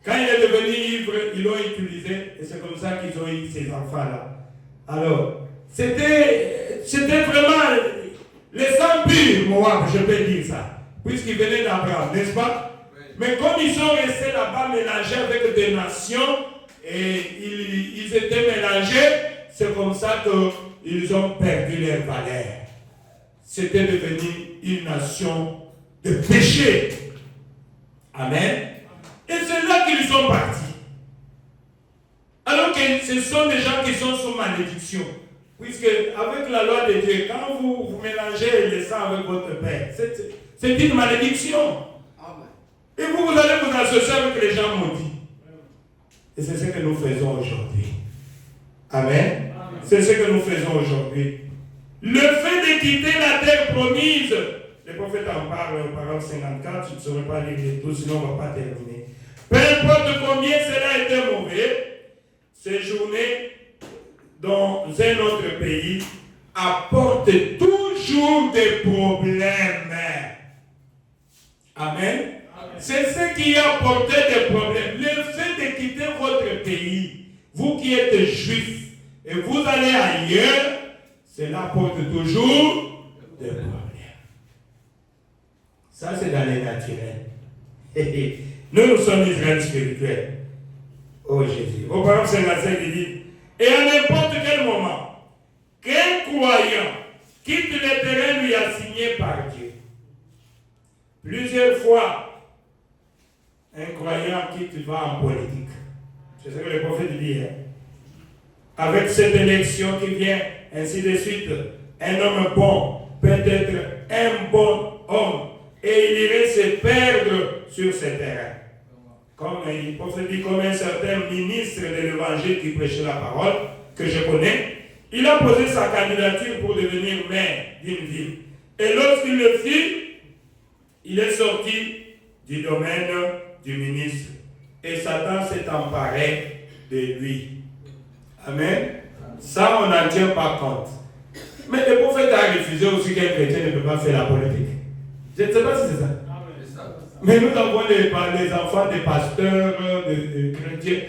Quand il est devenu ivre, ils l'ont utilisé et c'est comme ça qu'ils ont eu ces enfants-là. Alors, c'était vraiment les sangs purs, Moab, je peux dire ça, puisqu'ils venaient d'Abraham, n'est-ce pas? Oui. Mais comme ils sont restés là-bas mélangés avec des nations et ils étaient mélangés, c'est comme ça qu'ils ont perdu leur valeur. C'était devenu une nation de péché. Amen. Et c'est là qu'ils sont partis. Alors que ce sont des gens qui sont sous malédiction. Puisque avec la loi de Dieu, quand vous mélangez les sangs avec votre père, c'est une malédiction. Amen. Et vous allez vous associer avec les gens maudits. Et c'est ce que nous faisons aujourd'hui. Amen. Amen. C'est ce que nous faisons aujourd'hui. Le fait de quitter la terre promise, le prophète en parle au parole 54, je ne saurais pas lire les tout, sinon on ne va pas terminer. Peu importe combien cela était mauvais, séjourner dans un autre pays apporte toujours des problèmes. Amen. Amen. C'est ce qui a apporté des problèmes. Le fait de quitter votre pays, vous qui êtes juifs, et vous allez ailleurs, cela apporte toujours des problèmes. Ça, c'est dans les naturels. Nous sommes Israël spirituel. Oh Jésus. Au parole 55, il dit, et à n'importe quel moment, qu'un croyant quitte le terrain lui assigné par Dieu. Plusieurs fois, un croyant va en politique. C'est ce que le prophète dit. Avec cette élection qui vient, ainsi de suite, un homme bon peut être un bon homme et il irait se perdre sur ce terrain. Comme il prophète dit, comme un certain ministre de l'évangile qui prêchait la parole, que je connais, il a posé sa candidature pour devenir maire d'une ville. Et lorsqu'il le fit, il est sorti du domaine du ministre. Et Satan s'est emparé de lui. Amen. Ça, on n'en tient pas compte. Mais le prophète a refusé aussi qu'un chrétien ne peut pas faire la politique. Je ne sais pas si c'est ça. Mais nous avons les enfants des pasteurs, des chrétiens,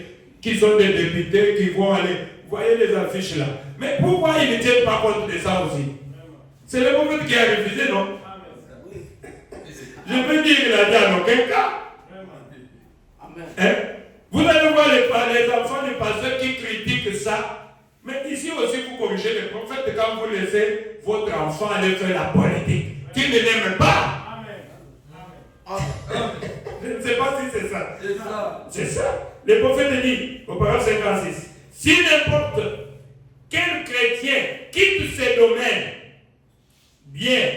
qui sont des députés, qui vont aller. Vous voyez les affiches là. Mais pourquoi ils ne tiennent pas compte de ça aussi? C'est le prophète qui a refusé, non? Je peux dire qu'il a dit en aucun cas. Hein? Vous allez voir les enfants des pasteurs qui critiquent ça. Mais ici aussi, vous corrigez les prophètes quand vous laissez votre enfant aller faire la politique, qui ne l'aime pas. Je ne sais pas si c'est ça. C'est ça. C'est ça. Le prophète dit, au paragraphe 56, si n'importe quel chrétien quitte ces domaines, bien,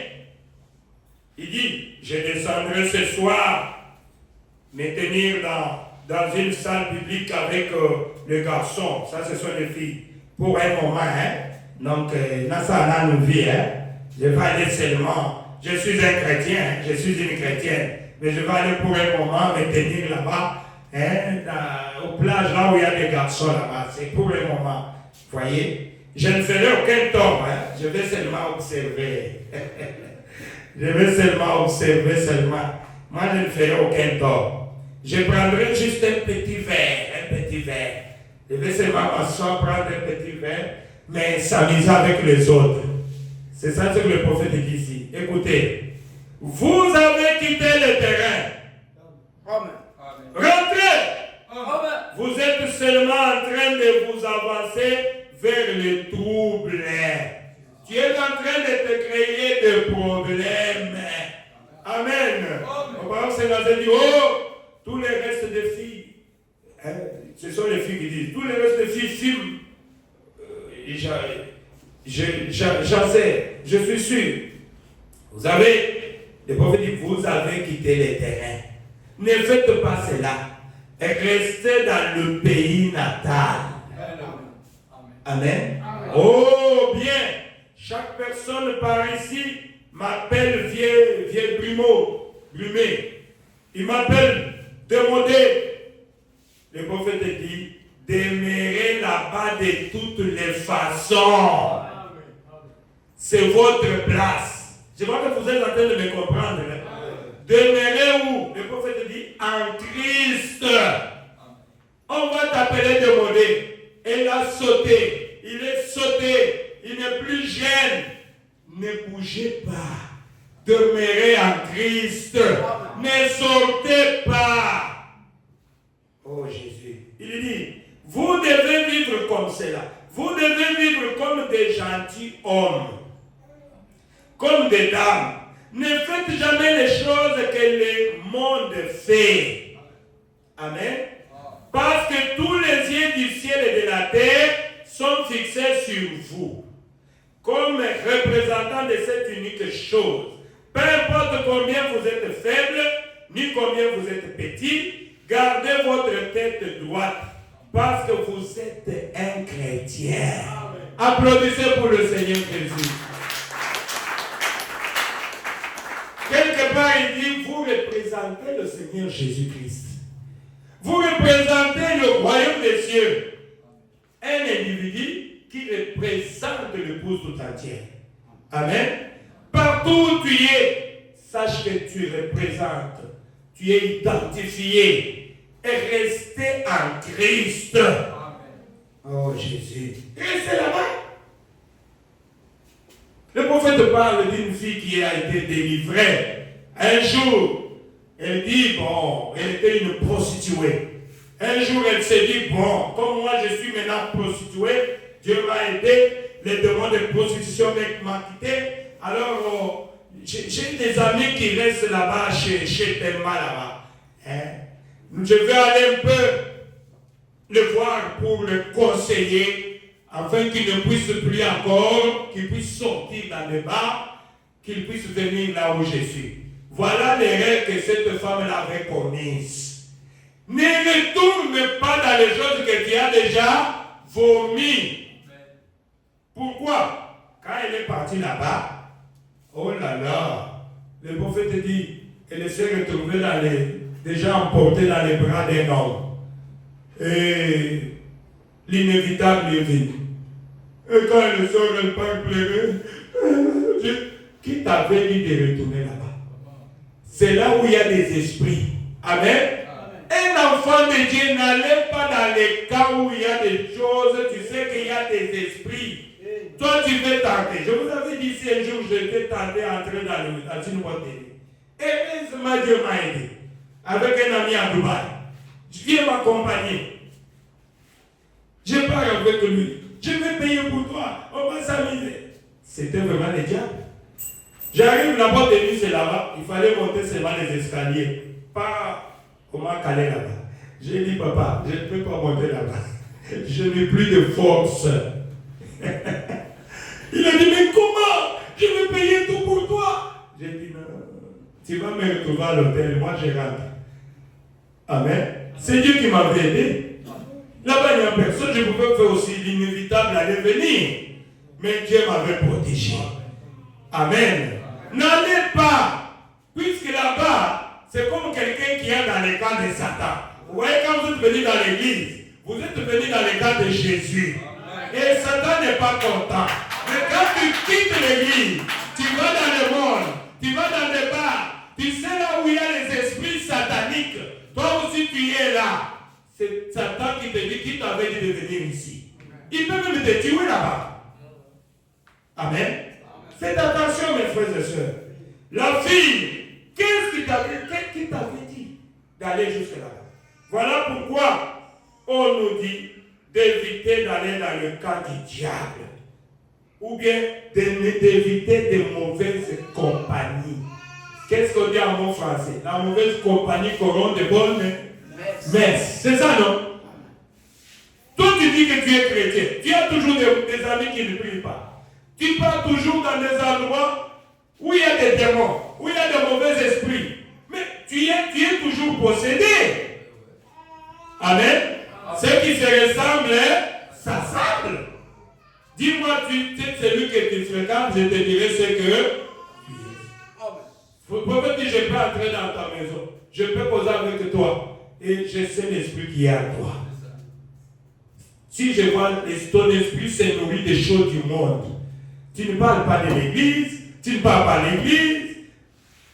il dit, je descendrai ce soir me tenir dans une salle publique avec les garçons, ça ce sont les filles, pour un moment, hein. Donc, dans ça, nous vit, hein. Je vais aller seulement. Je suis un chrétien, je suis une chrétienne, mais je vais aller pour un moment me tenir là-bas, hein, aux plages là où il y a des garçons là-bas. C'est pour un moment. Vous voyez? Je ne ferai aucun tort, hein. Je vais seulement observer. Je vais seulement observer seulement. Moi, je ne ferai aucun tort. Je prendrai juste un petit verre. Je vais seulement m'asseoir, prendre un petit verre, mais s'amuser avec les autres. C'est ça ce que le prophète dit ici. Écoutez, vous avez quitté le terrain. Amen. Rentrez. Amen. Vous êtes seulement en train de vous avancer vers le trouble. Tu es en train de te créer des problèmes. Amen. On va dit, oh, tous les restes des filles, hein, ce sont les filles qui disent, tous les restes des filles filment. J'en sais, je suis sûr. Vous avez, le prophète dit, vous avez quitté les terrains. Ne faites pas cela. Et restez dans le pays natal. Amen. Amen. Oh, bien. Chaque personne par ici m'appelle vieux brumé. Il m'appelle demandé. Le prophète dit, demeurez là-bas de toutes les façons. C'est votre place. Je vois que vous êtes en train de me comprendre. Demeurez où? Le prophète dit, en Christ. On va t'appeler demander. Elle a sauté. Il est sauté. Il n'est plus jeune. Ne bougez pas. Demeurez en Christ. Ne sortez pas. Oh Jésus. Il dit, vous devez vivre comme cela. Vous devez vivre comme des gentils hommes. Comme des dames. Ne faites jamais les choses que le monde fait. Amen. Parce que tous les yeux du ciel et de la terre sont fixés sur vous. Comme représentants de cette unique chose. Peu importe combien vous êtes faible, ni combien vous êtes petit, gardez votre tête droite. Parce que vous êtes un chrétien. Amen. Applaudissez pour le Seigneur Jésus. Quelque part, il dit, vous représentez le Seigneur Jésus-Christ. Vous représentez le royaume des cieux. Un individu qui représente l'épouse tout entière. Amen. Partout où tu es, sache que tu représentes. Tu es identifié. Et restez en Christ. Amen. Oh Jésus. Restez là-bas. Le prophète parle d'une fille qui a été délivrée. Un jour, elle dit, bon, elle était une prostituée. Un jour, elle s'est dit, bon, comme moi je suis maintenant prostituée, Dieu m'a aidé, les demandes de prostitution m'ont quitté. Alors, j'ai des amis qui restent là-bas, chez Thelma là-bas. Hein? Je vais aller un peu le voir pour le conseiller, afin qu'il ne puisse plus encore, qu'il puisse sortir dans le bar, qu'il puisse venir là où je suis. Voilà les règles que cette femme-là avait commises. Ne retourne pas dans les choses que tu as déjà vomi. Pourquoi? Quand elle est partie là-bas, oh là là, le prophète dit, elle s'est retrouvée déjà emportée dans les bras d'un homme. Et l'inévitable est venu. Et quand elle sort, elle part pleurer. Qui t'avait dit de retourner là-bas? C'est là où il y a des esprits. Amen. Un enfant de Dieu n'allait pas dans les cas où il y a des choses, tu sais qu'il y a des esprits. Toi, tu veux tenter. Je vous avais dit si un jour je t'ai tenté à entrer dans une boîte de nuit. Heureusement, Dieu m'a aidé. Avec un ami à Dubaï. Je viens m'accompagner. Je parle avec lui. Je vais payer pour toi. On va s'amuser. C'était vraiment le diable. J'arrive, la boîte de nuit, c'est là-bas. Il fallait monter seulement les escaliers. Pas comment caler là-bas. J'ai dit, papa, je ne peux pas monter là-bas. Je n'ai plus de force. Il a dit, mais comment? Je vais payer tout pour toi. J'ai dit, non, tu vas me retrouver à l'hôtel. Moi, je rentre. Amen. C'est Dieu qui m'avait aidé. Là-bas, il n'y a personne. Je pouvais faire aussi l'inévitable aller venir. Mais Dieu m'avait protégé. Amen. N'allez pas. Puisque là-bas, c'est comme quelqu'un qui est dans les camps de Satan. Vous voyez, quand vous êtes venu dans l'église, vous êtes venu dans les camps de Jésus. Et Satan n'est pas content. Mais quand tu quittes l'église, tu vas dans le monde, tu vas dans les bars, tu sais là où il y a les esprits sataniques. Toi aussi, tu es là. C'est Satan qui te dit, qui t'avait dit de venir ici. Il peut même te tuer là-bas. Amen. Faites attention, mes frères et sœurs. La fille, qu'est-ce qui t'avait dit d'aller jusque là-bas? Voilà pourquoi on nous dit d'éviter d'aller dans le camp du diable. Ou bien d'éviter de mauvaises compagnies. Qu'est-ce qu'on dit en bon français? La mauvaise compagnie corrompt de bonnes messes. C'est ça, non? Toi, tu dis que tu es chrétien. Tu as toujours des amis qui ne prient pas. Tu pars toujours dans des endroits où il y a des démons, où il y a de mauvais esprits. Mais tu es toujours possédé. Amen. Ceux qui se ressemblent s'assemblent. Dis-moi, tu es celui que tu fréquentes, je te dirai ce que tu es. Le prophète dit, je peux entrer dans ta maison, je peux poser avec toi, et je sais l'esprit qui est à toi. Si je vois ton esprit se nourrit des choses du monde, tu ne parles pas de l'église, tu ne parles pas de l'église,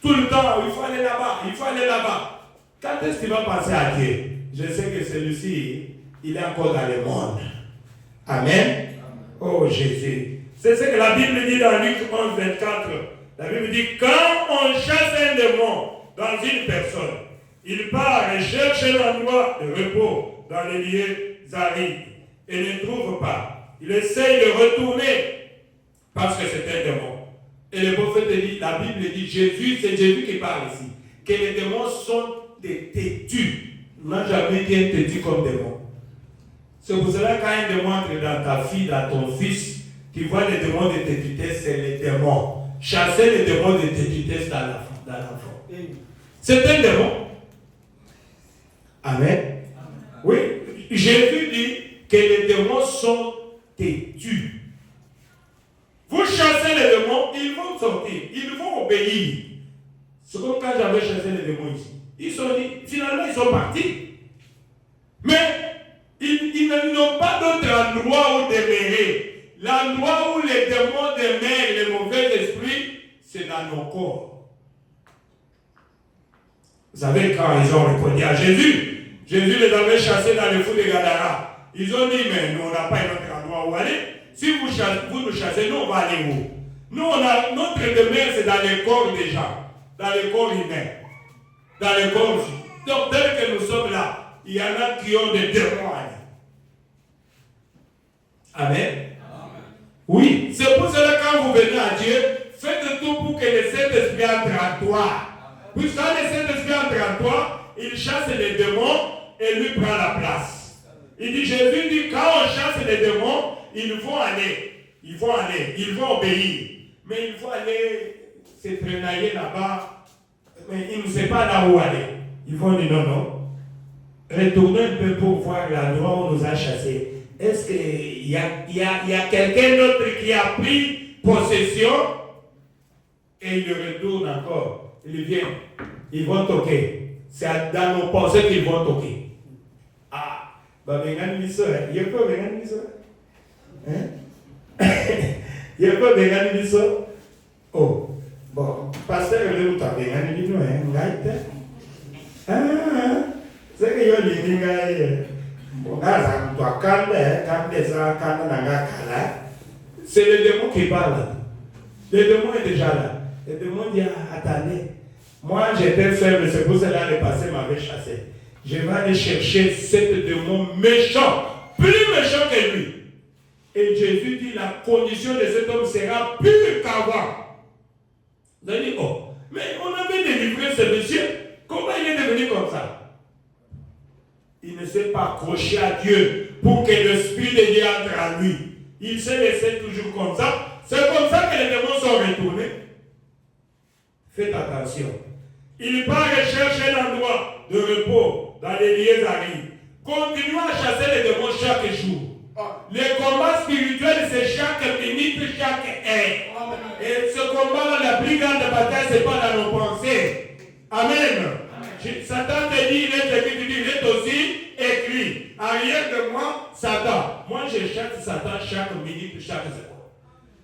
tout le temps, il faut aller là-bas, il faut aller là-bas. Quand est-ce que tu vas penser à Dieu? Je sais que celui-ci, il est encore dans le monde. Amen. Oh Jésus. C'est ce que la Bible dit dans Luc 11, 24. La Bible dit, quand on chasse un démon dans une personne, il part et cherche l'endroit de repos dans les lieux arides et ne trouve pas. Il essaye de retourner parce que c'est un démon. Et le prophète dit, la Bible dit, Jésus, c'est Jésus qui parle ici, que les démons sont des têtus. On n'a jamais été un têtu comme démon. C'est pour cela quand un démon entre dans ta fille, dans ton fils, tu vois les démons de tétutesse, c'est les démons. Chasser les démons de tétutesse dans l'enfant. C'est un démon. Amen. Oui, Jésus dit que les démons sont têtus. Vous chassez les démons, ils vont sortir, ils vont obéir. C'est comme quand j'avais chassé les démons ici. Ils sont dit, finalement ils sont partis. Mais ils n'ont pas d'autre endroit où demeurer. L'endroit où les démons demeurent, les mauvais esprits, c'est dans nos corps. Vous savez, quand ils ont répondu à Jésus, Jésus les avait chassés dans le fou de Gadara. Ils ont dit, mais nous, on n'a pas un autre endroit où aller. Si vous nous chassez, nous, on va aller où? Nous, notre demeure, c'est dans les corps des gens, dans les corps humains, dans les corps physiques. Donc, tel que nous sommes là, il y en a qui ont des démons. Amen. Oui, c'est pour cela que quand vous venez à Dieu, faites tout pour que le Saint-Esprit entre en toi. Puisque quand le Saint-Esprit entre en toi, il chasse les démons et lui prend la place. Il dit, Jésus dit, quand on chasse les démons, ils vont aller, ils vont obéir. Mais il faut aller se traînailler là-bas, mais ils ne savent pas là où aller. Ils vont dire non. Retournez un peu pour voir l'endroit où on nous a chassés. Est-ce qu'il y a quelqu'un d'autre qui a pris possession? Et il retourne encore. Il vient. Ils vont toquer. C'est dans nos pensées qu'ils vont toquer. Ah, bah, vengan miso, il y a quoi vengan miso? Il y a quoi vengan miso? Oh, bon, pasteur, il est où t'as vengan miso, c'est que yo linga c'est le démon qui parle. Le démon est déjà là. Le démon dit, attendez, moi j'étais faible, c'est pour cela que le passé m'avait chassé. Je vais aller chercher cet démon méchant, plus méchant que lui. Et Jésus dit, la condition de cet homme sera pire qu'avant. Vous avez dit, oh, mais on avait délivré ce monsieur, comment il est devenu comme ça? Il ne s'est pas accroché à Dieu pour que l'Esprit de Dieu entre en lui. Il s'est laissé toujours comme ça. C'est comme ça que les démons sont retournés. Faites attention. Il part chercher l'endroit de repos dans les lieux arides. Continuez à chasser les démons chaque jour. Les combats spirituels, c'est chaque minute, chaque heure. Et ce combat-là, la plus grande bataille, ce n'est pas dans nos pensées. Amen. Satan te dit, il est aussi écrit. Arrière de moi, Satan. Moi, je chasse Satan chaque minute, chaque seconde.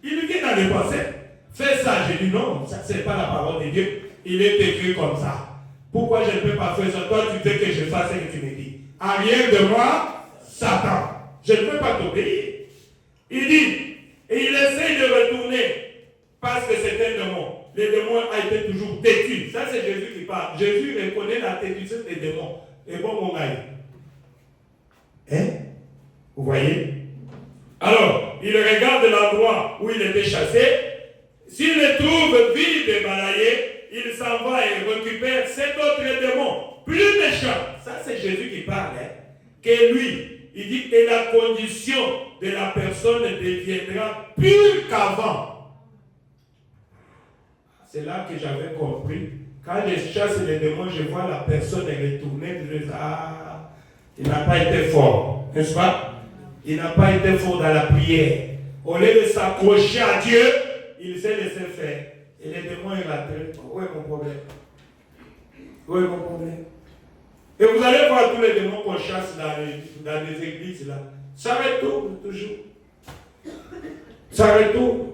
Il vient dans les pensées. Fais ça. Je dis non, ça c'est pas la parole de Dieu. Il est écrit comme ça. Pourquoi je ne peux pas faire ça? Toi, tu veux que je fasse ce que tu me dis. Arrière de moi, Satan. Je ne peux pas t'obéir. Il dit, et il essaye de retourner parce que c'est un démon. Les démons ont été toujours têtus. Ça, c'est Jésus qui parle. Jésus reconnaît la tétuité des démons. Et bon, mon gars. Hein? Vous voyez? Alors, il regarde l'endroit où il était chassé. S'il le trouve vide et balayé, il s'en va et récupère cet autre démon, plus méchant. Ça, c'est Jésus qui parle. Hein? Que lui, il dit que la condition de la personne deviendra pure qu'avant. C'est là que j'avais compris. Quand je chasse les démons, je vois la personne retourner. Je dis, ah, il n'a pas été fort. N'est-ce pas? Il n'a pas été fort dans la prière. Au lieu de s'accrocher à Dieu, il s'est laissé faire. Et les démons est rentré. Où est mon problème? Où est mon problème? Et vous allez voir tous les démons qu'on chasse dans les églises là. Ça retourne toujours. Ça retourne.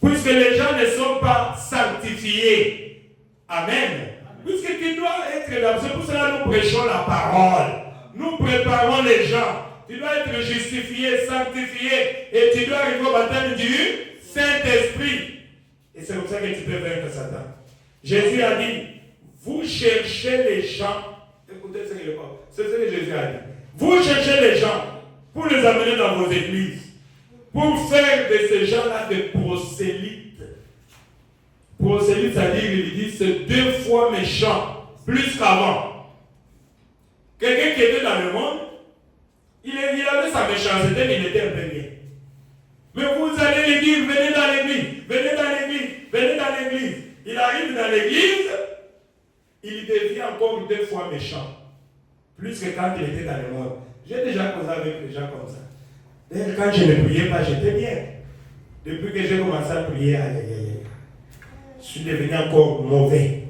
Puisque les gens ne sont pas sanctifiés. Amen. Puisque tu dois être là. C'est pour cela que nous prêchons la parole. Nous préparons les gens. Tu dois être justifié, sanctifié. Et tu dois arriver au baptême du Saint-Esprit. Et c'est comme ça que tu peux vaincre Satan. Jésus a dit, vous cherchez les gens. Écoutez ce qu'il parle. C'est ce que Jésus a dit. Vous cherchez les gens pour les amener dans vos églises. Pour faire de ces gens-là des prosélytes. Prosélyte, c'est-à-dire, il dit, c'est 2 fois méchant, plus qu'avant. Quelqu'un qui était dans le monde, il avait sa méchanceté, mais il était un peu bien. Mais vous allez lui dire, venez dans l'église, venez dans l'église, venez dans l'église. Il arrive dans l'église, il devient encore 2 fois méchant. Plus que quand il était dans le monde. J'ai déjà causé avec les gens comme ça. D'ailleurs, quand je ne priais pas, j'étais bien. Depuis que j'ai commencé à prier, je suis devenu encore mauvais.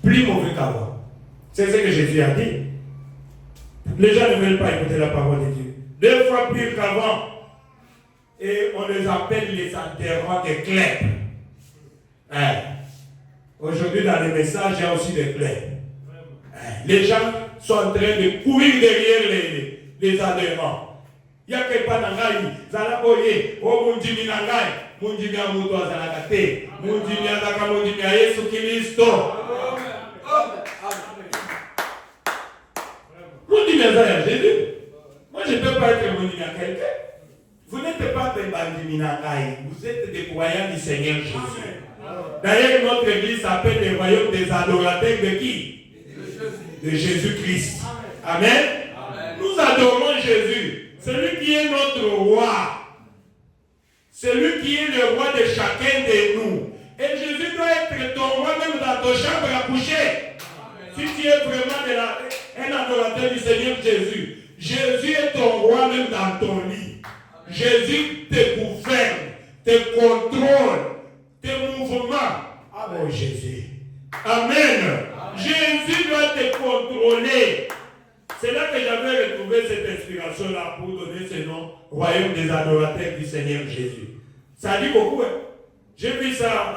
Plus mauvais qu'avant. C'est ce que Jésus a dit. Les gens ne veulent pas écouter la parole de Dieu. 2 fois pire qu'avant. Et on les appelle les enterrants des clés. Aujourd'hui, dans les messages, il y a aussi des clés. Les gens sont en train de courir derrière les adhérents. Il n'y a que pas d'angaï. Zalaboye, oh mon Dieu, n'angaï. Mon Dieu, Mouto Zalakate. Mon Dieu, Zalaka, mon Dieu, Yesu Christo. Mon Dieu, Jésus. Moi, je ne peux pas être mon Dieu à quelqu'un. Vous n'êtes pas des bandits n'angaï. Vous êtes des croyants du Seigneur Jésus. D'ailleurs, notre église s'appelle le royaume des adorateurs de qui? De Jésus-Christ. Amen. Nous adorons Jésus. Celui qui est notre roi. Celui qui est le roi de chacun de nous. Et Jésus doit être ton roi même dans ta chambre à coucher. Si tu es vraiment un adorateur du Seigneur Jésus, Jésus est ton roi même dans ton lit. Jésus te gouverne, te contrôle, tes mouvements. Oh Jésus. Amen. Jésus doit te contrôler. C'est là que j'avais retrouvé cette inspiration-là pour donner ce nom, royaume des adorateurs du Seigneur Jésus. Ça dit beaucoup. Hein? J'ai vu ça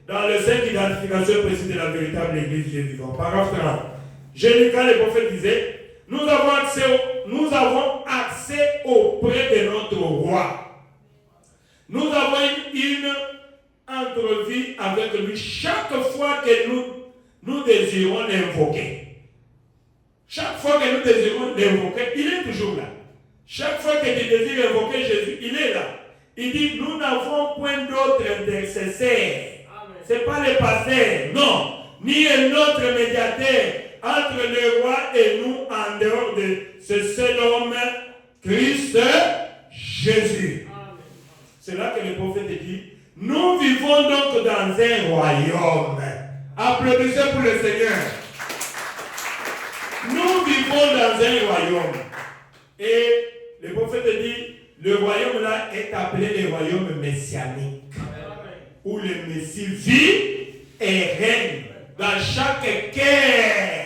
dans le 5 identification précise de la véritable Église Dieu vivant. Paragraphe 30. J'ai lu quand le prophète disait, nous avons accès auprès de notre roi. Nous avons une entrevue avec lui chaque fois que nous désirons l'invoquer. Chaque fois que nous désirons l'invoquer, il est toujours là. Chaque fois que tu désires invoquer Jésus, il est là. Il dit, nous n'avons point d'autre intercesseur. Ce n'est pas le pasteur, non. Ni un autre médiateur entre le roi et nous en dehors de ce seul homme, Christ Jésus. C'est là que le prophète dit, nous vivons donc dans un royaume. Applaudissez pour le Seigneur. Nous vivons dans un royaume. Et le prophète dit, le royaume là est appelé le royaume messianique. Où le Messie vit et règne dans chaque cœur.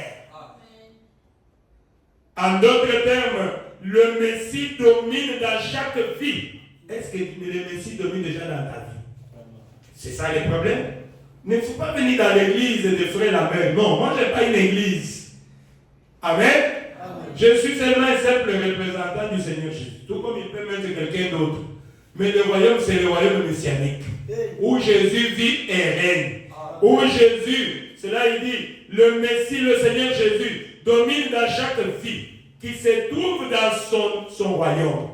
En d'autres termes, le Messie domine dans chaque vie. Est-ce que le Messie domine déjà dans ta vie? C'est ça le problème. Il ne faut pas venir dans l'église de frère la mère. Non, moi je n'ai pas une église. Amen. Amen. Je suis seulement un simple représentant du Seigneur Jésus. Tout comme il peut mettre quelqu'un d'autre. Mais le royaume, c'est le royaume messianique. Où Jésus vit et règne. Où Jésus, cela il dit, le Messie, le Seigneur Jésus, domine dans chaque vie qui se trouve dans son royaume.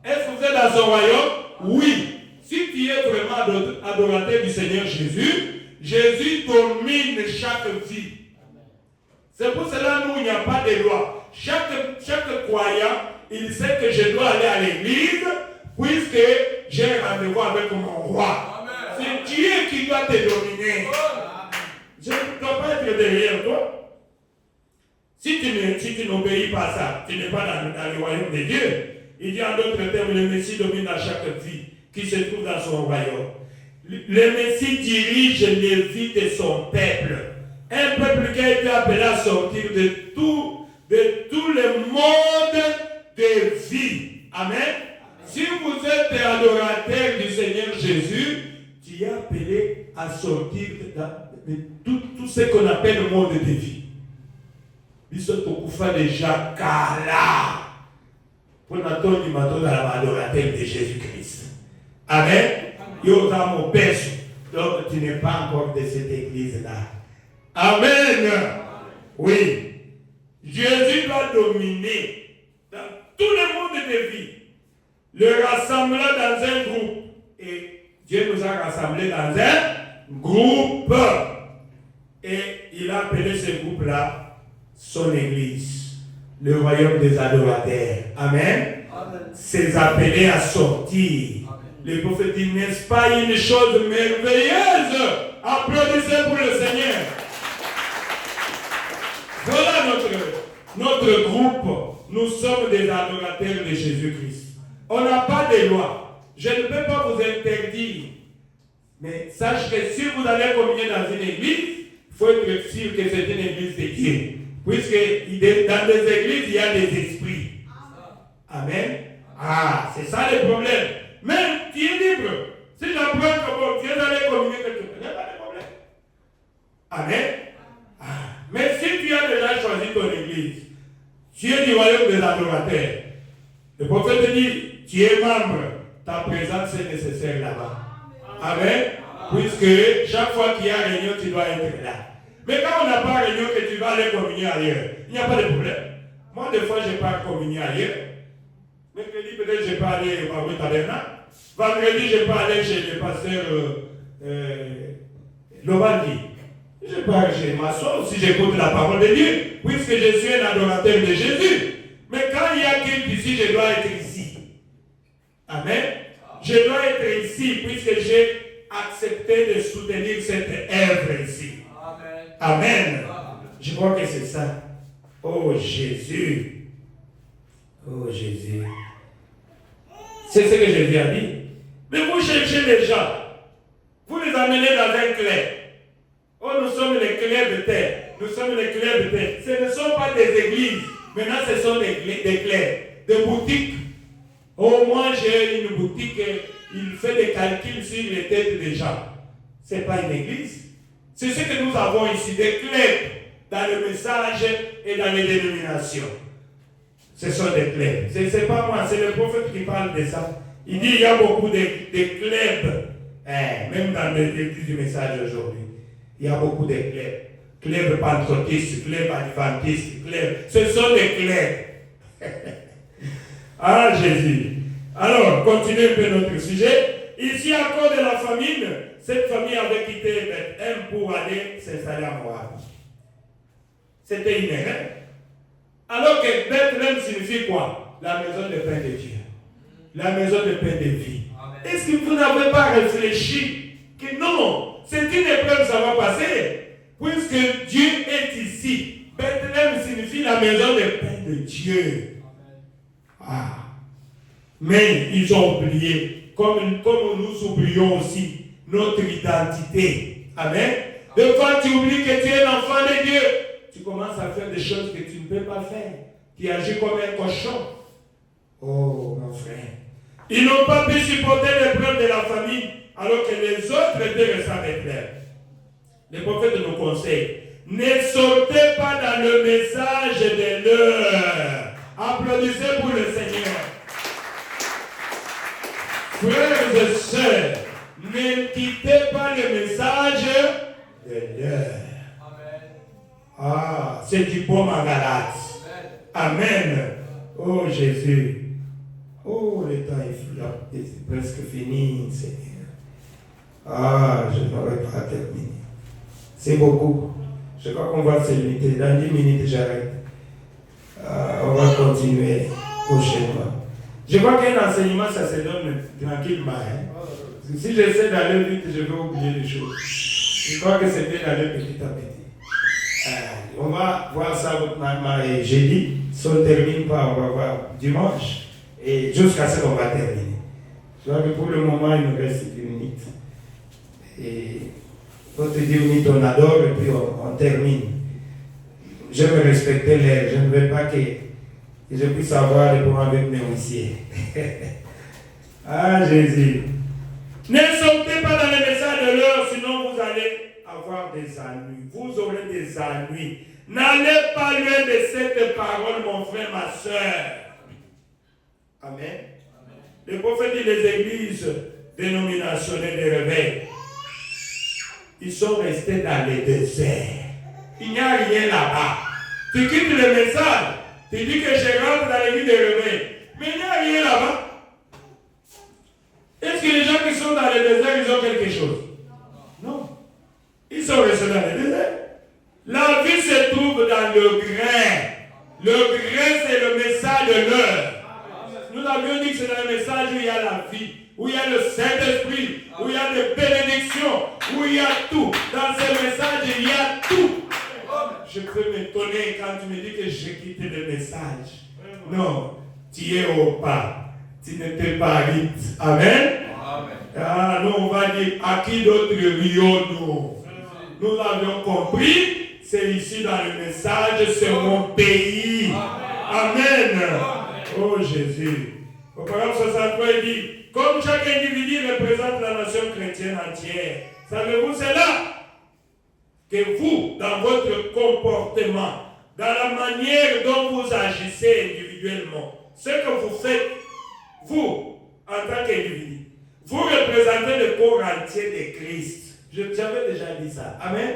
Est-ce que vous êtes dans son royaume? Oui. Si tu es vraiment adorateur du Seigneur Jésus, Jésus domine chaque vie. C'est pour cela nous, il n'y a pas de loi. Chaque croyant, il sait que je dois aller à l'église puisque j'ai un rendez-vous avec mon roi. C'est Dieu qui doit te dominer. Je ne dois pas être derrière toi. Si tu n'obéis pas à ça, tu n'es pas dans le royaume de Dieu. Il dit en d'autres termes, le Messie domine dans chaque vie qui se trouve dans son royaume. le Messie dirige les vies de son peuple. Un peuple qui a été appelé à sortir de tout le monde de vie. Amen. Si vous êtes adorateur du Seigneur Jésus, tu es appelé à sortir de tout ce qu'on appelle le monde de vie. Ils sont au couffa déjà kala. Pour notre adorateur de Jésus-Christ. Amen. Yo dans mon père. Donc tu n'es pas encore de cette église-là. Amen. Oui. Jésus doit dominer dans tout le monde de vie. Le rassembler dans un groupe. Et Dieu nous a rassemblés dans un groupe. Et il a appelé ce groupe-là son église. Le royaume des adorateurs. Amen. Amen. C'est appelé à sortir. Amen. Le prophète dit, n'est-ce pas une chose merveilleuse? Applaudissez pour le Seigneur. Voilà notre groupe. Nous sommes des adorateurs de Jésus-Christ. On n'a pas de loi. Je ne peux pas vous interdire. Mais sache que si vous allez communier dans une église, il faut être sûr que c'est une église de Dieu. Puisque dans les églises, il y a des esprits. Amen. Ah, c'est ça le problème. Mais tu es libre. Si j'apprends que bon, Dieu allait communier quelque chose, il n'y a pas de problème. Amen. Ah. Mais si tu as déjà choisi ton église, tu es du royaume des adorateurs. Le prophète dit, tu es membre, ta présence est nécessaire là-bas. Amen. Puisque chaque fois qu'il y a réunion, tu dois être là. Mais quand on n'a pas réunion, que tu vas aller communier ailleurs, il n'y a pas de problème. Moi, des fois, je pars communier ailleurs. Mercredi, peut-être, je peux aller au tabernacle. Vendredi, je peux aller chez le pasteur Lobandi. Je pars chez ma soeur si j'écoute la parole de Dieu, puisque je suis un adorateur de Jésus. Mais quand il y a culte ici, je dois être ici. Amen. Je dois être ici, puisque j'ai accepté de soutenir cette œuvre ici. Amen. Je crois que c'est ça. Oh Jésus. Oh Jésus. C'est ce que Jésus a dit. Mais vous cherchez les gens. Vous les amenez dans un clair. Oh, nous sommes les clercs de terre. Nous sommes les clercs de terre. Ce ne sont pas des églises. Maintenant, ce sont des clercs. Des boutiques. Oh, moi, j'ai une boutique. Il fait des calculs sur les têtes des gens. Ce n'est pas une église. C'est ce que nous avons ici, des clercs dans le message et dans les dénominations. Ce sont des clercs. Ce n'est pas moi, c'est le prophète qui parle de ça. Il dit qu'il y a beaucoup de clercs, même dans l'église du message aujourd'hui. Il y a beaucoup de clercs. Clercs pentecôtistes, clercs adventistes, clercs. Ce sont des clercs. Ah Jésus. Alors, continuez un peu notre sujet. Ici, à cause de la famine, cette famille avait quitté Bethléem pour aller s'installer à Moab. C'était une erreur. Alors que Bethléem signifie quoi? La maison de pain de Dieu. La maison de pain de vie. Est-ce que vous n'avez pas réfléchi que non, c'est une épreuve, ça va passer. Puisque Dieu est ici. Bethléem signifie la maison de pain de Dieu. Ah. Mais ils ont oublié, comme nous oublions aussi notre identité. Amen. De fois tu oublies que tu es l'enfant de Dieu, tu commences à faire des choses que tu ne peux pas faire. Tu agis comme un cochon. Oh mon frère. Ils n'ont pas pu supporter l'épreuve de la famille alors que les autres étaient restés à Bethléem. Le prophète nous conseille, ne sortez pas dans le message de l'heure. Applaudissez pour le Seigneur. Frères et sœurs, ne quittez pas le message de l'heure. Ah, c'est du bon en Galate. Amen. Oh Jésus. Oh, le temps est presque fini, Seigneur. Ah, je n'aurais pas terminé. C'est beaucoup. Je crois qu'on va se limiter. Dans 10 minutes, j'arrête. On va continuer prochainement. Je crois qu'un enseignement, ça se donne tranquillement. Hein? Si j'essaie d'aller vite, je vais oublier les choses. Je crois que c'est bien d'aller petit à petit. On va voir ça jeudi. Si on ne termine pas, on va voir dimanche. Et jusqu'à ce qu'on va terminer. Je crois que pour le moment, il nous reste 10 minutes. Et pour te dire ni ton adore et puis on termine. Je me respecter l'air, je ne veux pas que je puisse avoir des problèmes avec mes huissiers. Ah Jésus. Ne sautez pas dans les messages de l'heure, sinon vous allez avoir des ennuis. Vous aurez des ennuis. N'allez pas loin de cette parole, mon frère, ma soeur. Amen. Les prophètes et les églises dénominationnelles de réveil, ils sont restés dans les déserts. Il n'y a rien là-bas. Tu quittes le message, tu dis que je rentre dans l'église de réveil, mais il n'y a rien là-bas. Est-ce que les gens qui sont dans le désert, ils ont quelque chose? Non. Ils sont restés dans le désert. La vie se trouve dans le grain. Le grain, c'est le message de l'heure. Nous avions dit que c'est dans le message où il y a la vie, où il y a le Saint-Esprit, où il y a des bénédictions, où il y a tout. Dans ce message, il y a tout. Je peux m'étonner quand tu me dis que j'ai quitté le message. Non, tu es au pas. Tu n'étais pas vite. Amen. Ah, nous, on va dire à qui d'autre rions-nous. Nous avions compris, c'est ici dans le message, c'est mon pays. Amen. Oh Jésus. Au paragraphe 63, il dit, comme chaque individu représente la nation chrétienne entière, savez-vous cela? Que vous, dans votre comportement, dans la manière dont vous agissez individuellement, ce que vous faites, vous, en tant qu'individu, vous représentez le corps entier de Christ. J'avais déjà dit ça. Amen. Amen.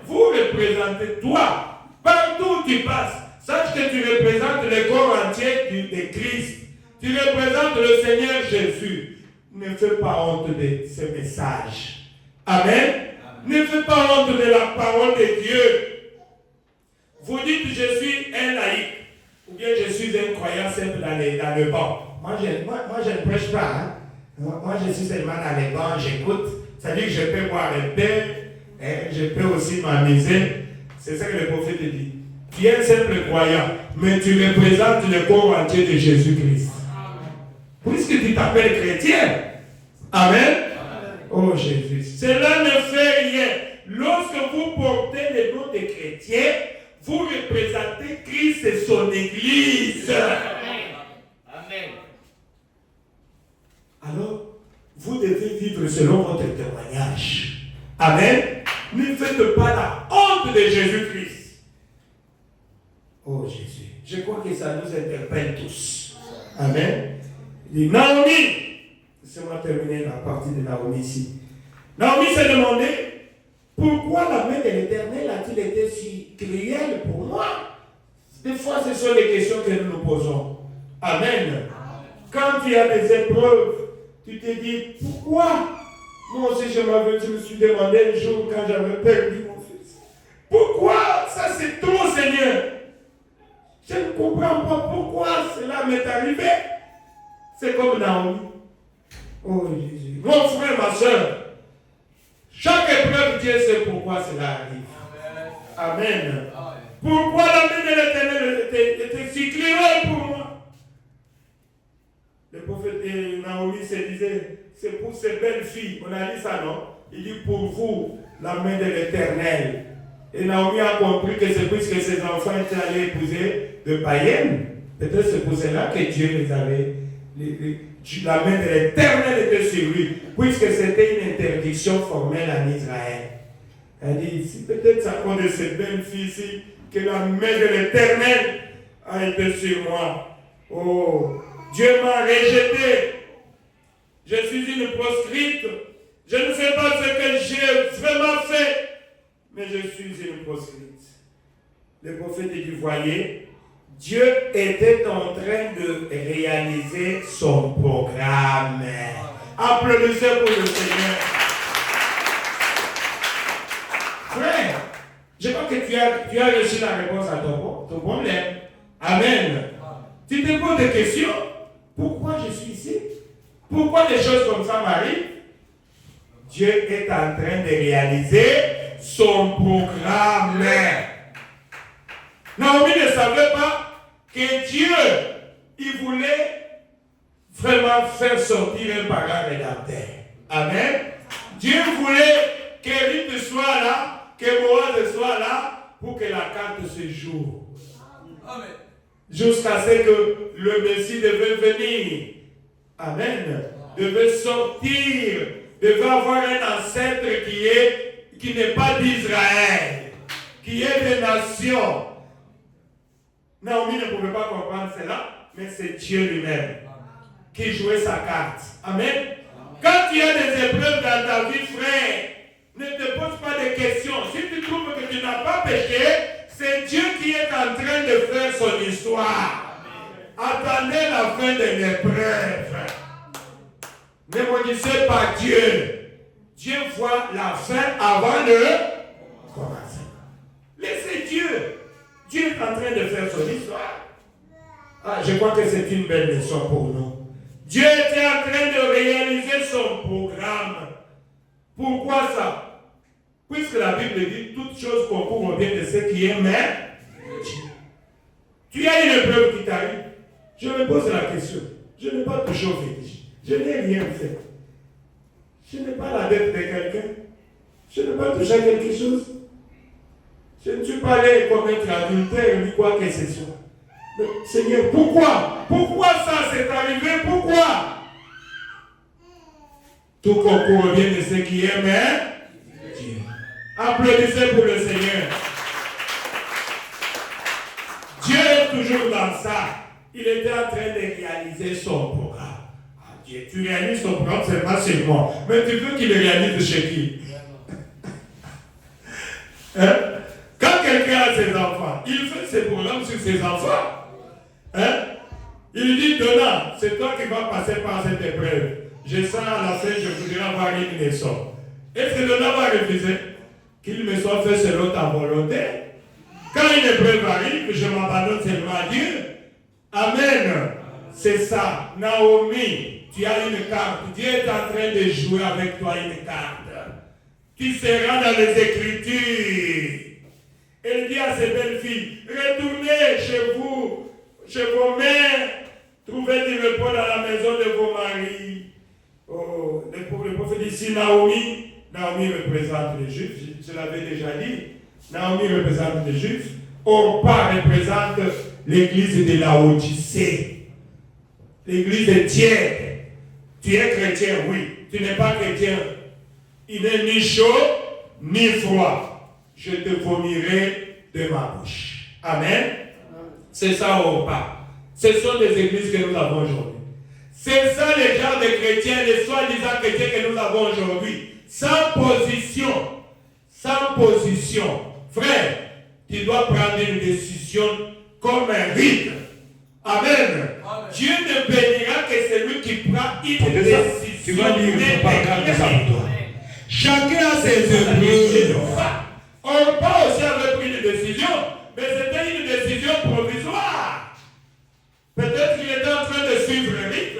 Vous représentez toi. Partout où tu passes, sache que tu représentes le corps entier de Christ. Tu représentes le Seigneur Jésus. Ne fais pas honte de ce message. Amen. Amen. Ne fais pas honte de la parole de Dieu. Vous dites, je suis un laïc. Ou bien je suis un croyant simple dans le banc. Moi, je ne prêche pas. Hein? Moi, je suis seulement dans les bancs, j'écoute. C'est-à-dire que je peux boire un pain, je peux aussi m'amuser. C'est ça que le prophète dit. Tu es un simple croyant, mais tu représentes le corps entier de Jésus-Christ. Puisque tu t'appelles chrétien. Amen. Oh Jésus. Cela ne fait rien. Lorsque vous portez le nom de chrétien, vous représentez Christ et son Église. Amen. Alors, vous devez vivre selon votre témoignage. Amen. Ne faites pas la honte de Jésus-Christ. Oh Jésus. Je crois que ça nous interpelle tous. Amen. Il dit, Naomi, laissez-moi terminer la partie de Naomi ici. Naomi s'est demandé, pourquoi la main de l'Éternel a-t-il été si cruelle pour moi? Des fois, ce sont les questions que nous nous posons. Amen. Quand il y a des épreuves, tu te dis, pourquoi? Moi aussi, je me suis demandé un jour quand j'avais perdu mon fils. Pourquoi? Ça, c'est trop, Seigneur. Je ne comprends pas pourquoi cela m'est arrivé. C'est comme Naomi. Oh Jésus. Mon frère, ma soeur, chaque épreuve, Dieu sait pourquoi cela arrive. Amen. Pourquoi la main de l'Éternel était si cruelle pour moi? Le prophète Naomi se disait, c'est pour ces belles filles. On a dit ça, non? Il dit, pour vous, la main de l'Éternel. Et Naomi a compris que c'est puisque ses enfants étaient allés épouser de païennes. Peut-être c'est pour cela que Dieu les avait. La main de l'Éternel était sur lui, puisque c'était une interdiction formelle en Israël. Elle dit, c'est peut-être à cause de cette belle fille-ci que la main de l'Éternel a été sur moi. Oh, Dieu m'a rejeté. Je suis une proscrite. Je ne sais pas ce que j'ai vraiment fait, mais je suis une proscrite. Le prophète dit, voyez, Dieu était en train de réaliser son programme. Applaudissez pour le Seigneur. Frère, je crois que tu as reçu la réponse à ton problème. Amen. Tu te poses des questions. Pourquoi je suis ici? Pourquoi des choses comme ça m'arrivent? Dieu est en train de réaliser son programme. Naomi ne savait pas que Dieu, il voulait vraiment faire sortir un parent rédempteur. Amen. Dieu voulait Ruth soit là, que Boaz soit là, pour que la carte se joue. Amen. Jusqu'à ce que le Messie devait venir. Amen. Devait sortir, devait avoir un ancêtre qui n'est pas d'Israël, qui est des nations. Naomi ne pouvait pas comprendre cela, mais c'est Dieu lui-même qui jouait sa carte. Amen. Quand il y a des épreuves dans ta vie, frère, ne te pose pas de questions. Si tu trouves que tu n'as pas péché, c'est Dieu qui est en train de faire son histoire. Attendez la fin de l'épreuve. Ne maudissez pas Dieu. Dieu voit la fin avant de commencer. Laissez Dieu. Dieu est en train de faire son histoire. Ah, je crois que c'est une belle leçon pour nous. Dieu était en train de réaliser son programme. Pourquoi ça? Puisque la Bible dit toutes choses concourent au bien de ceux qui aiment Dieu. Tu as une épreuve qui t'arrive. Je me pose la question. Je n'ai pas touché au fétiche. Je n'ai rien fait. Je n'ai pas la dette de quelqu'un. Je n'ai pas touché à quelque chose. Je ne suis pas allé commettre adultère ni quoi que ce soit. Mais Seigneur, pourquoi? Pourquoi ça s'est arrivé? Pourquoi? Tout concourt au bien de ceux qui aiment Dieu. Applaudissez pour le Seigneur. Dieu est toujours dans ça. Il était en train de réaliser son programme. Ah, Dieu, tu réalises son programme, c'est pas chez moi. Mais tu veux qu'il le réalise chez qui? Hein? Quand quelqu'un a ses enfants, il fait ses programmes sur ses enfants. Hein? Il dit, Donna, c'est toi qui vas passer par cette épreuve. Je sens à la fin, je voudrais avoir une leçon. Est-ce que Donna va refuser qu'il me soit fait selon ta volonté? Quand une épreuve arrive, je m'abandonne seulement à Dieu. Amen. C'est ça. Naomi, tu as une carte. Dieu est en train de jouer avec toi une carte. Tu seras dans les Écritures. Elle dit à ses belles filles, retournez chez vous, chez vos mères, trouvez du repos dans la maison de vos maris. Oh, le prophète dit ici Naomi représente les Juifs, je l'avais déjà dit. Naomi représente les Juifs. Orpa représente l'église de Laodicée. L'église de tiède. Tu es chrétien, oui. Tu n'es pas chrétien. Il n'est ni chaud, ni froid. Je te vomirai de ma bouche. Amen. C'est ça Orpa. Ce sont des églises que nous avons aujourd'hui. C'est ça les gens de chrétiens, les soi-disant chrétiens que nous avons aujourd'hui. Sans position. Sans position. Frère, tu dois prendre une décision comme un rite. Amen. Amen. Dieu ne bénira que celui qui prend une décision. Tu vas dire, il ne faut pas garder ça pour toi. Chacun a ses épreuves. Orpa aussi avait pris une décision, mais c'était une décision provisoire. Peut-être qu'il était en train de suivre le rite.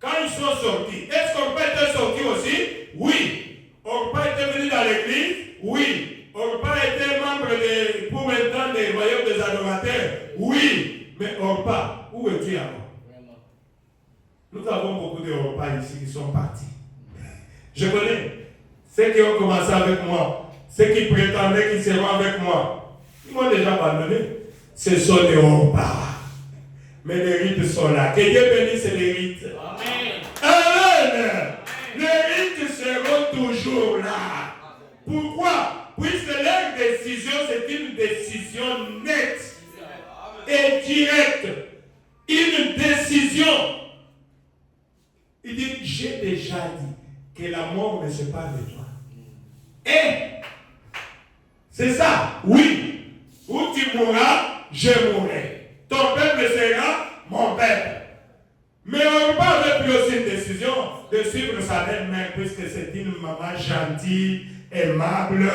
Quand ils sont sortis, est-ce qu'Orpa était sorti aussi? Oui. Orpa était venu dans l'église? Oui. Orpa était membre pour maintenant des royaumes des adorateurs? Oui. Mais Orpa, où es-tu avant? Nous avons beaucoup de Orpa ici qui sont partis. Je connais ceux qui ont commencé avec moi. Ceux qui prétendaient qu'ils seront avec moi, ils m'ont déjà abandonné. Ce sont des Orpa. Mais les rites sont là. Que Dieu bénisse les rites. Amen. Amen. Les rites seront toujours là. Pourquoi? Puisque leur décision, c'est une décision nette et directe. Une décision. Il dit, j'ai déjà dit que la mort me sépare de toi. Et c'est ça, oui. Où tu mourras, je mourrai. Ton peuple sera mon peuple. Mais on avait pris aussi une décision de suivre sa belle-mère, puisque c'est une maman gentille, aimable.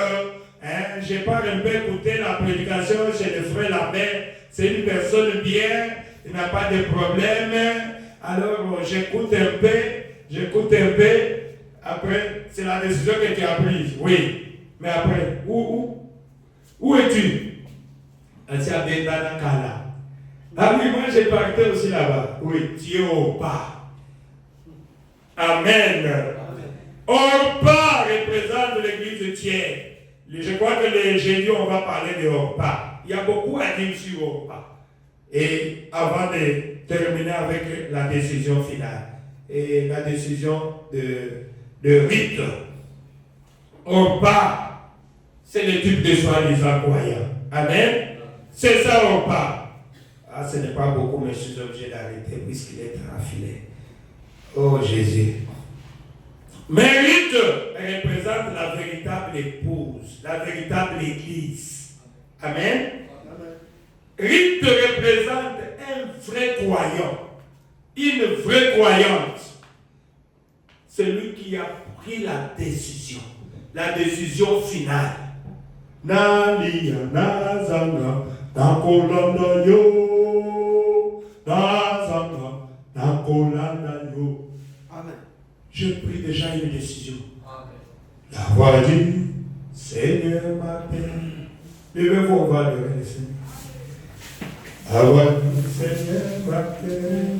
Hein? Je n'ai pas un peu écouté la prédication chez le frère Lambert. C'est une personne bien, il n'a pas de problème. Alors j'écoute un peu. Après, c'est la décision que tu as prise, oui. Mais après, où es-tu? Ah oui, moi j'ai parti aussi là-bas. Oui, tu es au pas. Amen. Orpa représente l'église tiers. Je crois que les jeudis, on va parler de repas. Il y a beaucoup à dire sur le repas. Et avant de terminer avec la décision finale, et la décision de rite. Repas, c'est le type de soi-disant croyants. Amen. C'est ça repas. Ah, ce n'est pas beaucoup, mais je suis obligé d'arrêter puisqu'il est affilé. Oh Jésus. Mais rite représente la véritable épouse, la véritable église. Amen. Rite représente un vrai croyant, une vraie croyante. Celui qui a pris la décision finale. Nalia nazanga nakolanda yo, nazanga nakolanda yo. Amen. Je pris déjà une décision. Amen. La voix dit, Seigneur m'appelle. Levez-vous, on va lever le Seigneur. La voix dit, Seigneur m'appelle.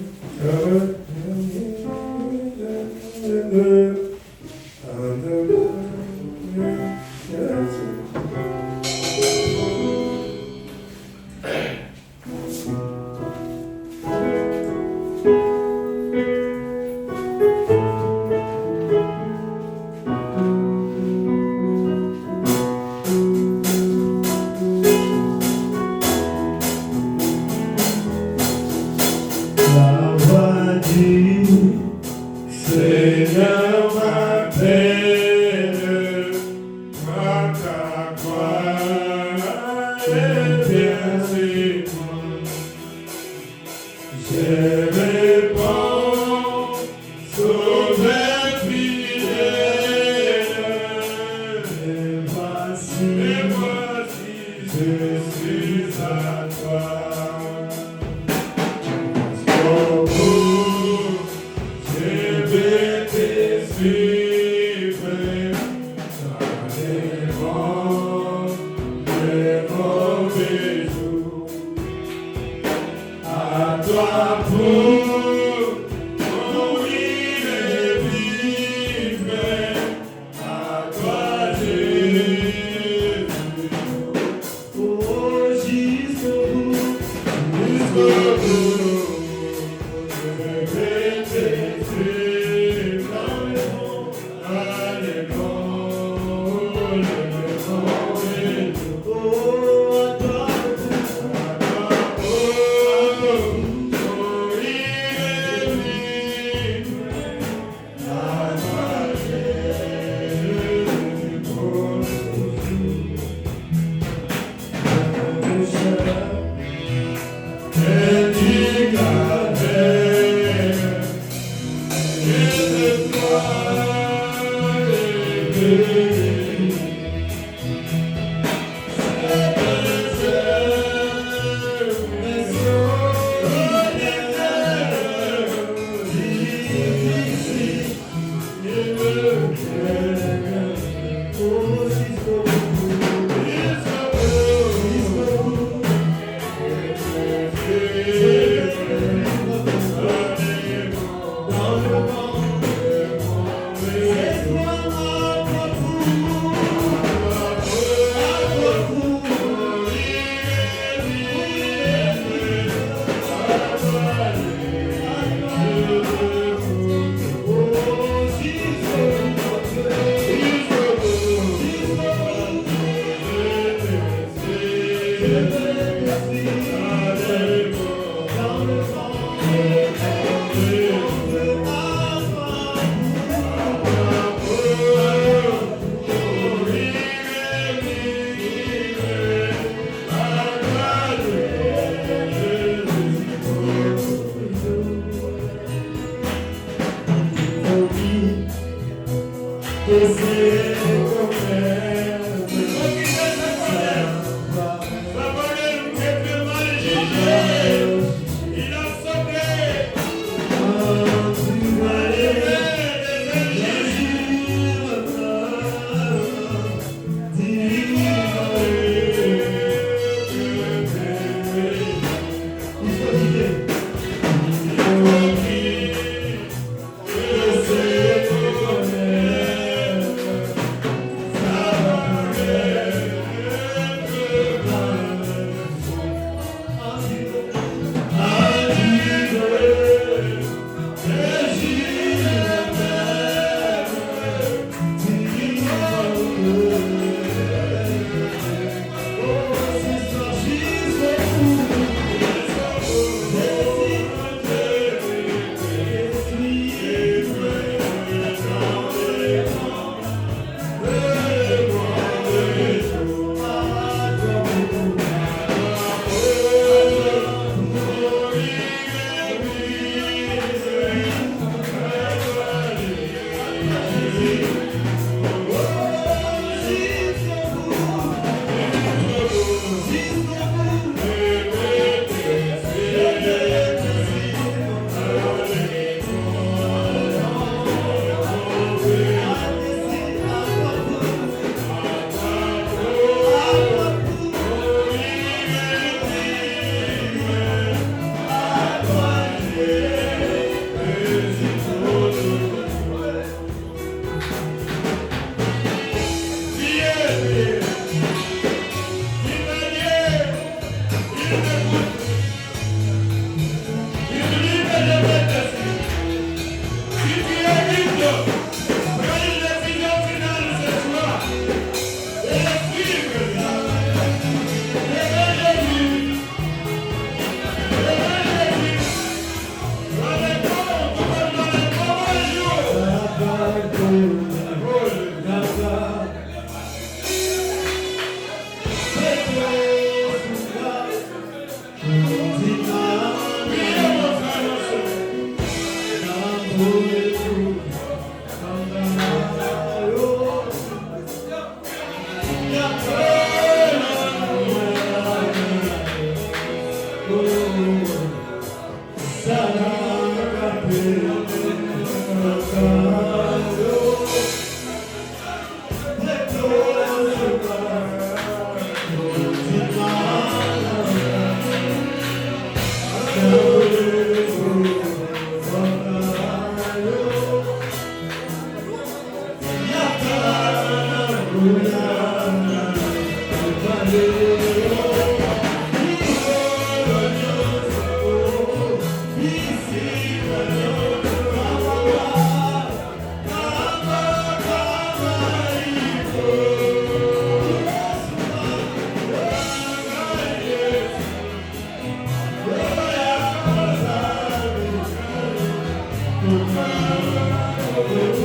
Hallelujah.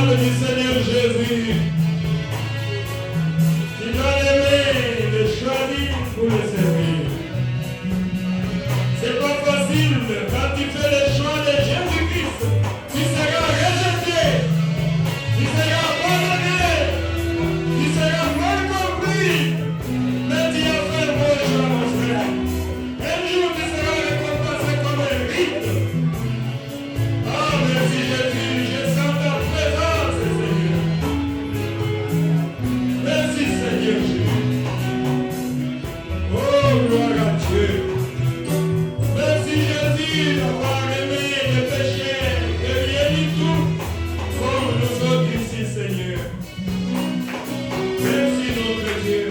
parole du Seigneur Jésus. Tu dois l'aimer, le choisir pour le servir. C'est pas facile. Quand tu fais le choix de Jésus-Christ, tu seras rejeté, tu seras abandonné, tu seras mal compris. Mais tu as fait le bon choix, mon frère. Un jour, tu seras récompensé comme un rite. Ah, merci Jésus, je sens ta présence, Seigneur. Merci Seigneur Jésus. Oh, gloire à Dieu. Merci Jésus d'avoir aimé les péchés de rien du tout comme nous autres ici, Seigneur. Merci notre Dieu.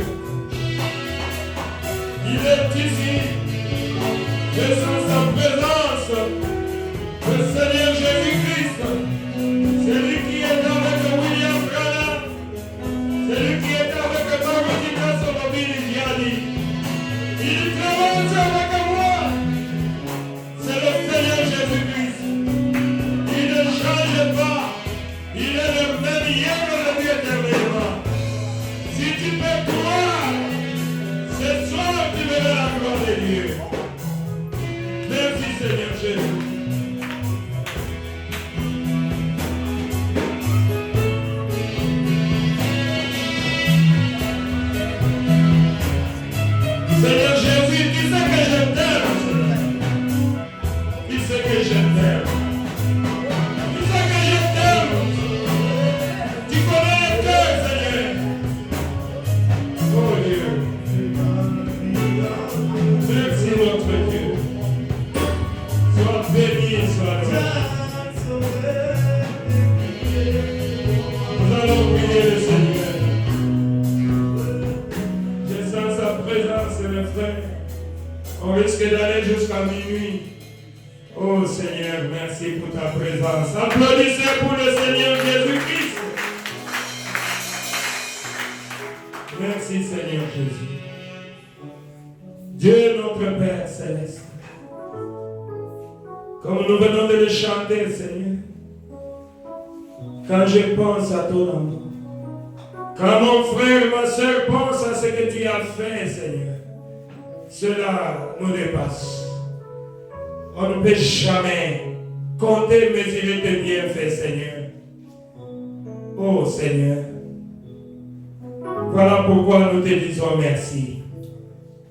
Il est ici. Je sens sa présence. Le Seigneur Jésus-Christ. Celui qui est avec William Branham. Celui qui est avec Dorothy Kassolovini. Il travaille avec moi. C'est le Seigneur Jésus-Christ. Il ne change pas. Il est le même hier et le mieux éternellement. Si tu peux croire, ce soir tu verras la gloire de Dieu. Merci Seigneur Jésus. Seigneur Jésus, tu sais que je t'aime. Tu sais que je t'aime. Tu sais que je t'aime. Tu connais le cœur, Seigneur. Oh Dieu. Merci notre Dieu. Sois béni, sois-tu. Nous allons prier le Seigneur. Je sens sa présence, mes frères. On risque d'aller jusqu'à minuit. Oh Seigneur, merci pour ta présence. Applaudissez pour le Seigneur Jésus-Christ. Merci Seigneur Jésus. Dieu notre Père Céleste. Comme nous venons de le chanter, Seigneur. Quand je pense à ton amour. Quand mon frère, ma soeur pense à ce que tu as fait, Seigneur. Cela nous dépasse. On ne peut jamais compter mesurer tes bienfaits, Seigneur. Oh Seigneur. Voilà pourquoi nous te disons merci.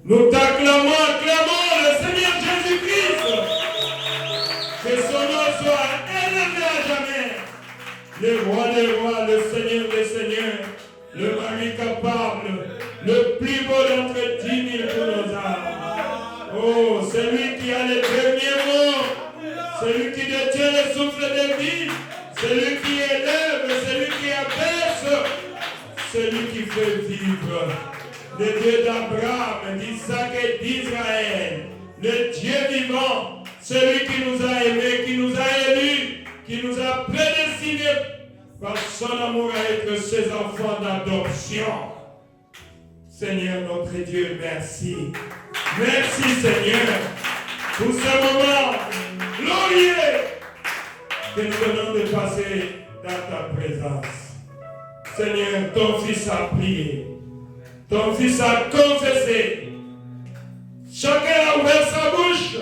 Nous t'acclamons, acclamons le Seigneur Jésus-Christ. Que son nom soit élevé à jamais. Le roi des rois, le Seigneur des seigneurs, le mari capable, le plus beau d'entre 10 000 pour nos âmes. Oh, celui qui a les derniers mots, celui qui détient le souffle de vie, celui qui élève, celui qui abaisse, celui qui fait vivre. Le Dieu d'Abraham, d'Isaac et d'Israël, le Dieu vivant, celui qui nous a aimés, qui nous a élus, qui nous a prédestinés par son amour à être ses enfants d'adoption. Seigneur notre Dieu, merci. Merci Seigneur pour ce moment glorieux que nous venons de passer dans ta présence. Seigneur, ton fils a prié. Ton fils a confessé. Chacun a ouvert sa bouche.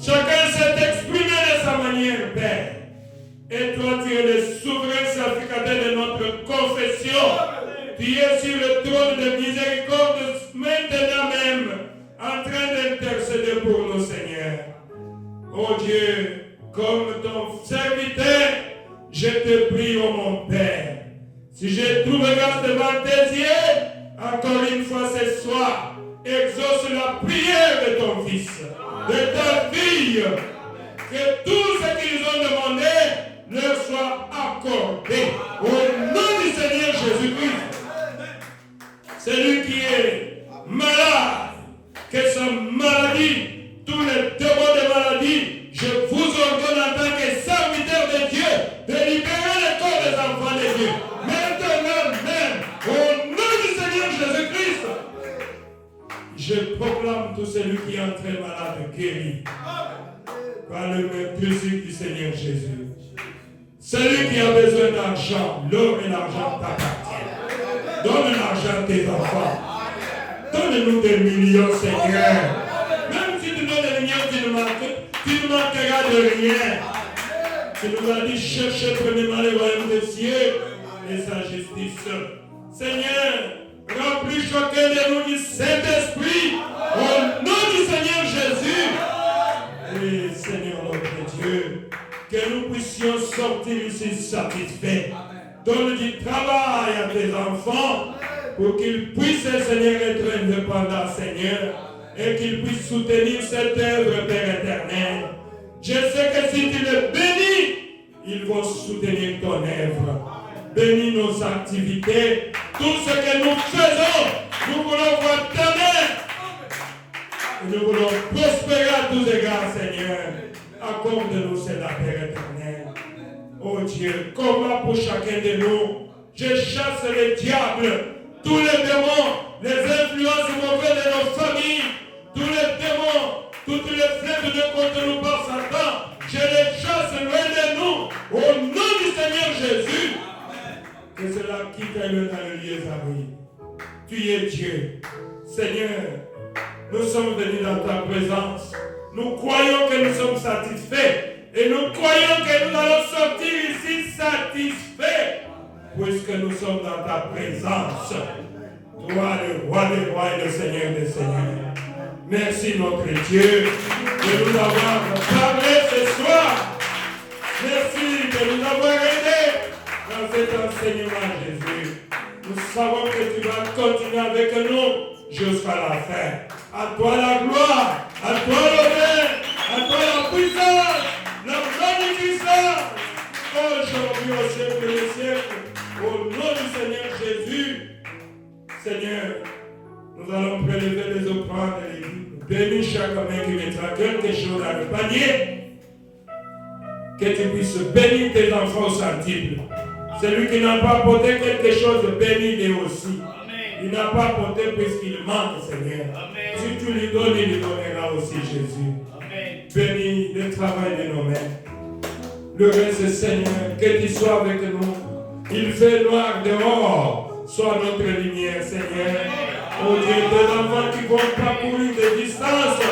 Chacun s'est exprimé de sa manière, Père. Et toi, tu es le souverain sacrificateur de notre confession. Tu es sur le trône de miséricorde maintenant même, en train d'intercéder pour nous, Seigneur. Oh Dieu, comme ton serviteur, je te prie, oh mon Père. Si je trouve grâce devant tes yeux, encore une fois ce soir, exauce la prière de ton fils, de ta fille, que tout ce qu'ils ont demandé leur soit accordé. Au nom du Seigneur Jésus-Christ. Celui qui est malade, que sa maladie, tous les démons de maladie, je vous ordonne en tant que serviteur de Dieu de libérer le corps des enfants de Dieu. Maintenant même, au nom du Seigneur Jésus-Christ, je proclame tout celui qui est entré malade guéri par le même plaisir du Seigneur Jésus. Celui qui a besoin d'argent, l'or et l'argent t'appartiennent. Donne l'argent à tes enfants. Donne-nous des millions, Seigneur. Même si tu donnes des millions, tu ne manqueras de rien. Tu nous as dit, cherchez premièrement le royaume des cieux et sa justice. Seigneur, remplis chacun de nous du Saint-Esprit au nom du Seigneur Jésus. Et Seigneur notre Dieu, que nous puissions sortir ici satisfaits. Donne du travail à tes enfants pour qu'ils puissent, Seigneur, être indépendants, Seigneur, et qu'ils puissent soutenir cette œuvre, Père éternel. Je sais que si tu les bénis, ils vont soutenir ton œuvre. Bénis nos activités, tout ce que nous faisons, nous voulons voir ta main. Nous voulons prospérer à tous égards, Seigneur. Accorde-nous cela, Père éternel. Oh Dieu, combat pour chacun de nous. Je chasse les diables, tous les démons, les influences mauvaises de nos familles, tous les démons, toutes les flèches de contre nous par Satan. Je les chasse loin de nous, au nom du Seigneur Jésus. Que cela quitte dans le lieu arides. Tu es Dieu. Seigneur, nous sommes venus dans ta présence. Nous croyons que nous sommes satisfaits. Et nous croyons que nous allons sortir ici satisfaits. Puisque nous sommes dans ta présence. Toi, le roi des rois et le Seigneur des seigneurs. Merci notre Dieu de nous avoir parlé ce soir. Merci de nous avoir aidés dans cet enseignement, Jésus. Nous savons que tu vas continuer avec nous jusqu'à la fin. À toi la gloire, à toi l'honneur, à toi la puissance, la magnificence, aujourd'hui au siècle des siècles, au nom du Seigneur Jésus. Seigneur, nous allons prélever les offrandes de l'Église. Bénis chaque main qui mettra quelque chose dans le panier. Que tu puisses bénir tes enfants au centuple. Celui qui n'a pas apporté quelque chose, bénis-le aussi. Il n'a pas apporté puisqu'il manque, Seigneur. Amen. Si tu lui donnes, il lui donnera aussi, Jésus. Amen. Bénis le travail de nos mains. Le reste, Seigneur, que tu sois avec nous. Il fait noir dehors. Sois notre lumière, Seigneur. Oh Dieu, tes enfants qui vont parcourir des distances,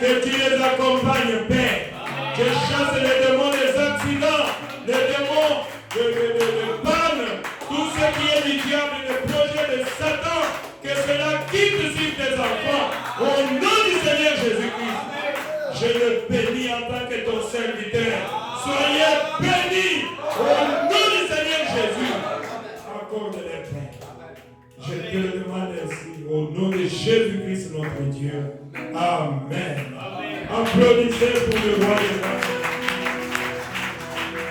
que tu les accompagnes, Père. Je chasse les démons des accidents, les démons de panne, tout ce qui est du diable, les projets de Satan, que cela quitte sur tes enfants. Au nom du Seigneur Jésus-Christ, je le bénis en tant que ton serviteur. Soyez bénis au nom du Seigneur Jésus. Accorde-les, Père. Je te le demande ainsi, au nom de Jésus-Christ, notre Dieu. Amen. Applaudissez pour le roi des rois.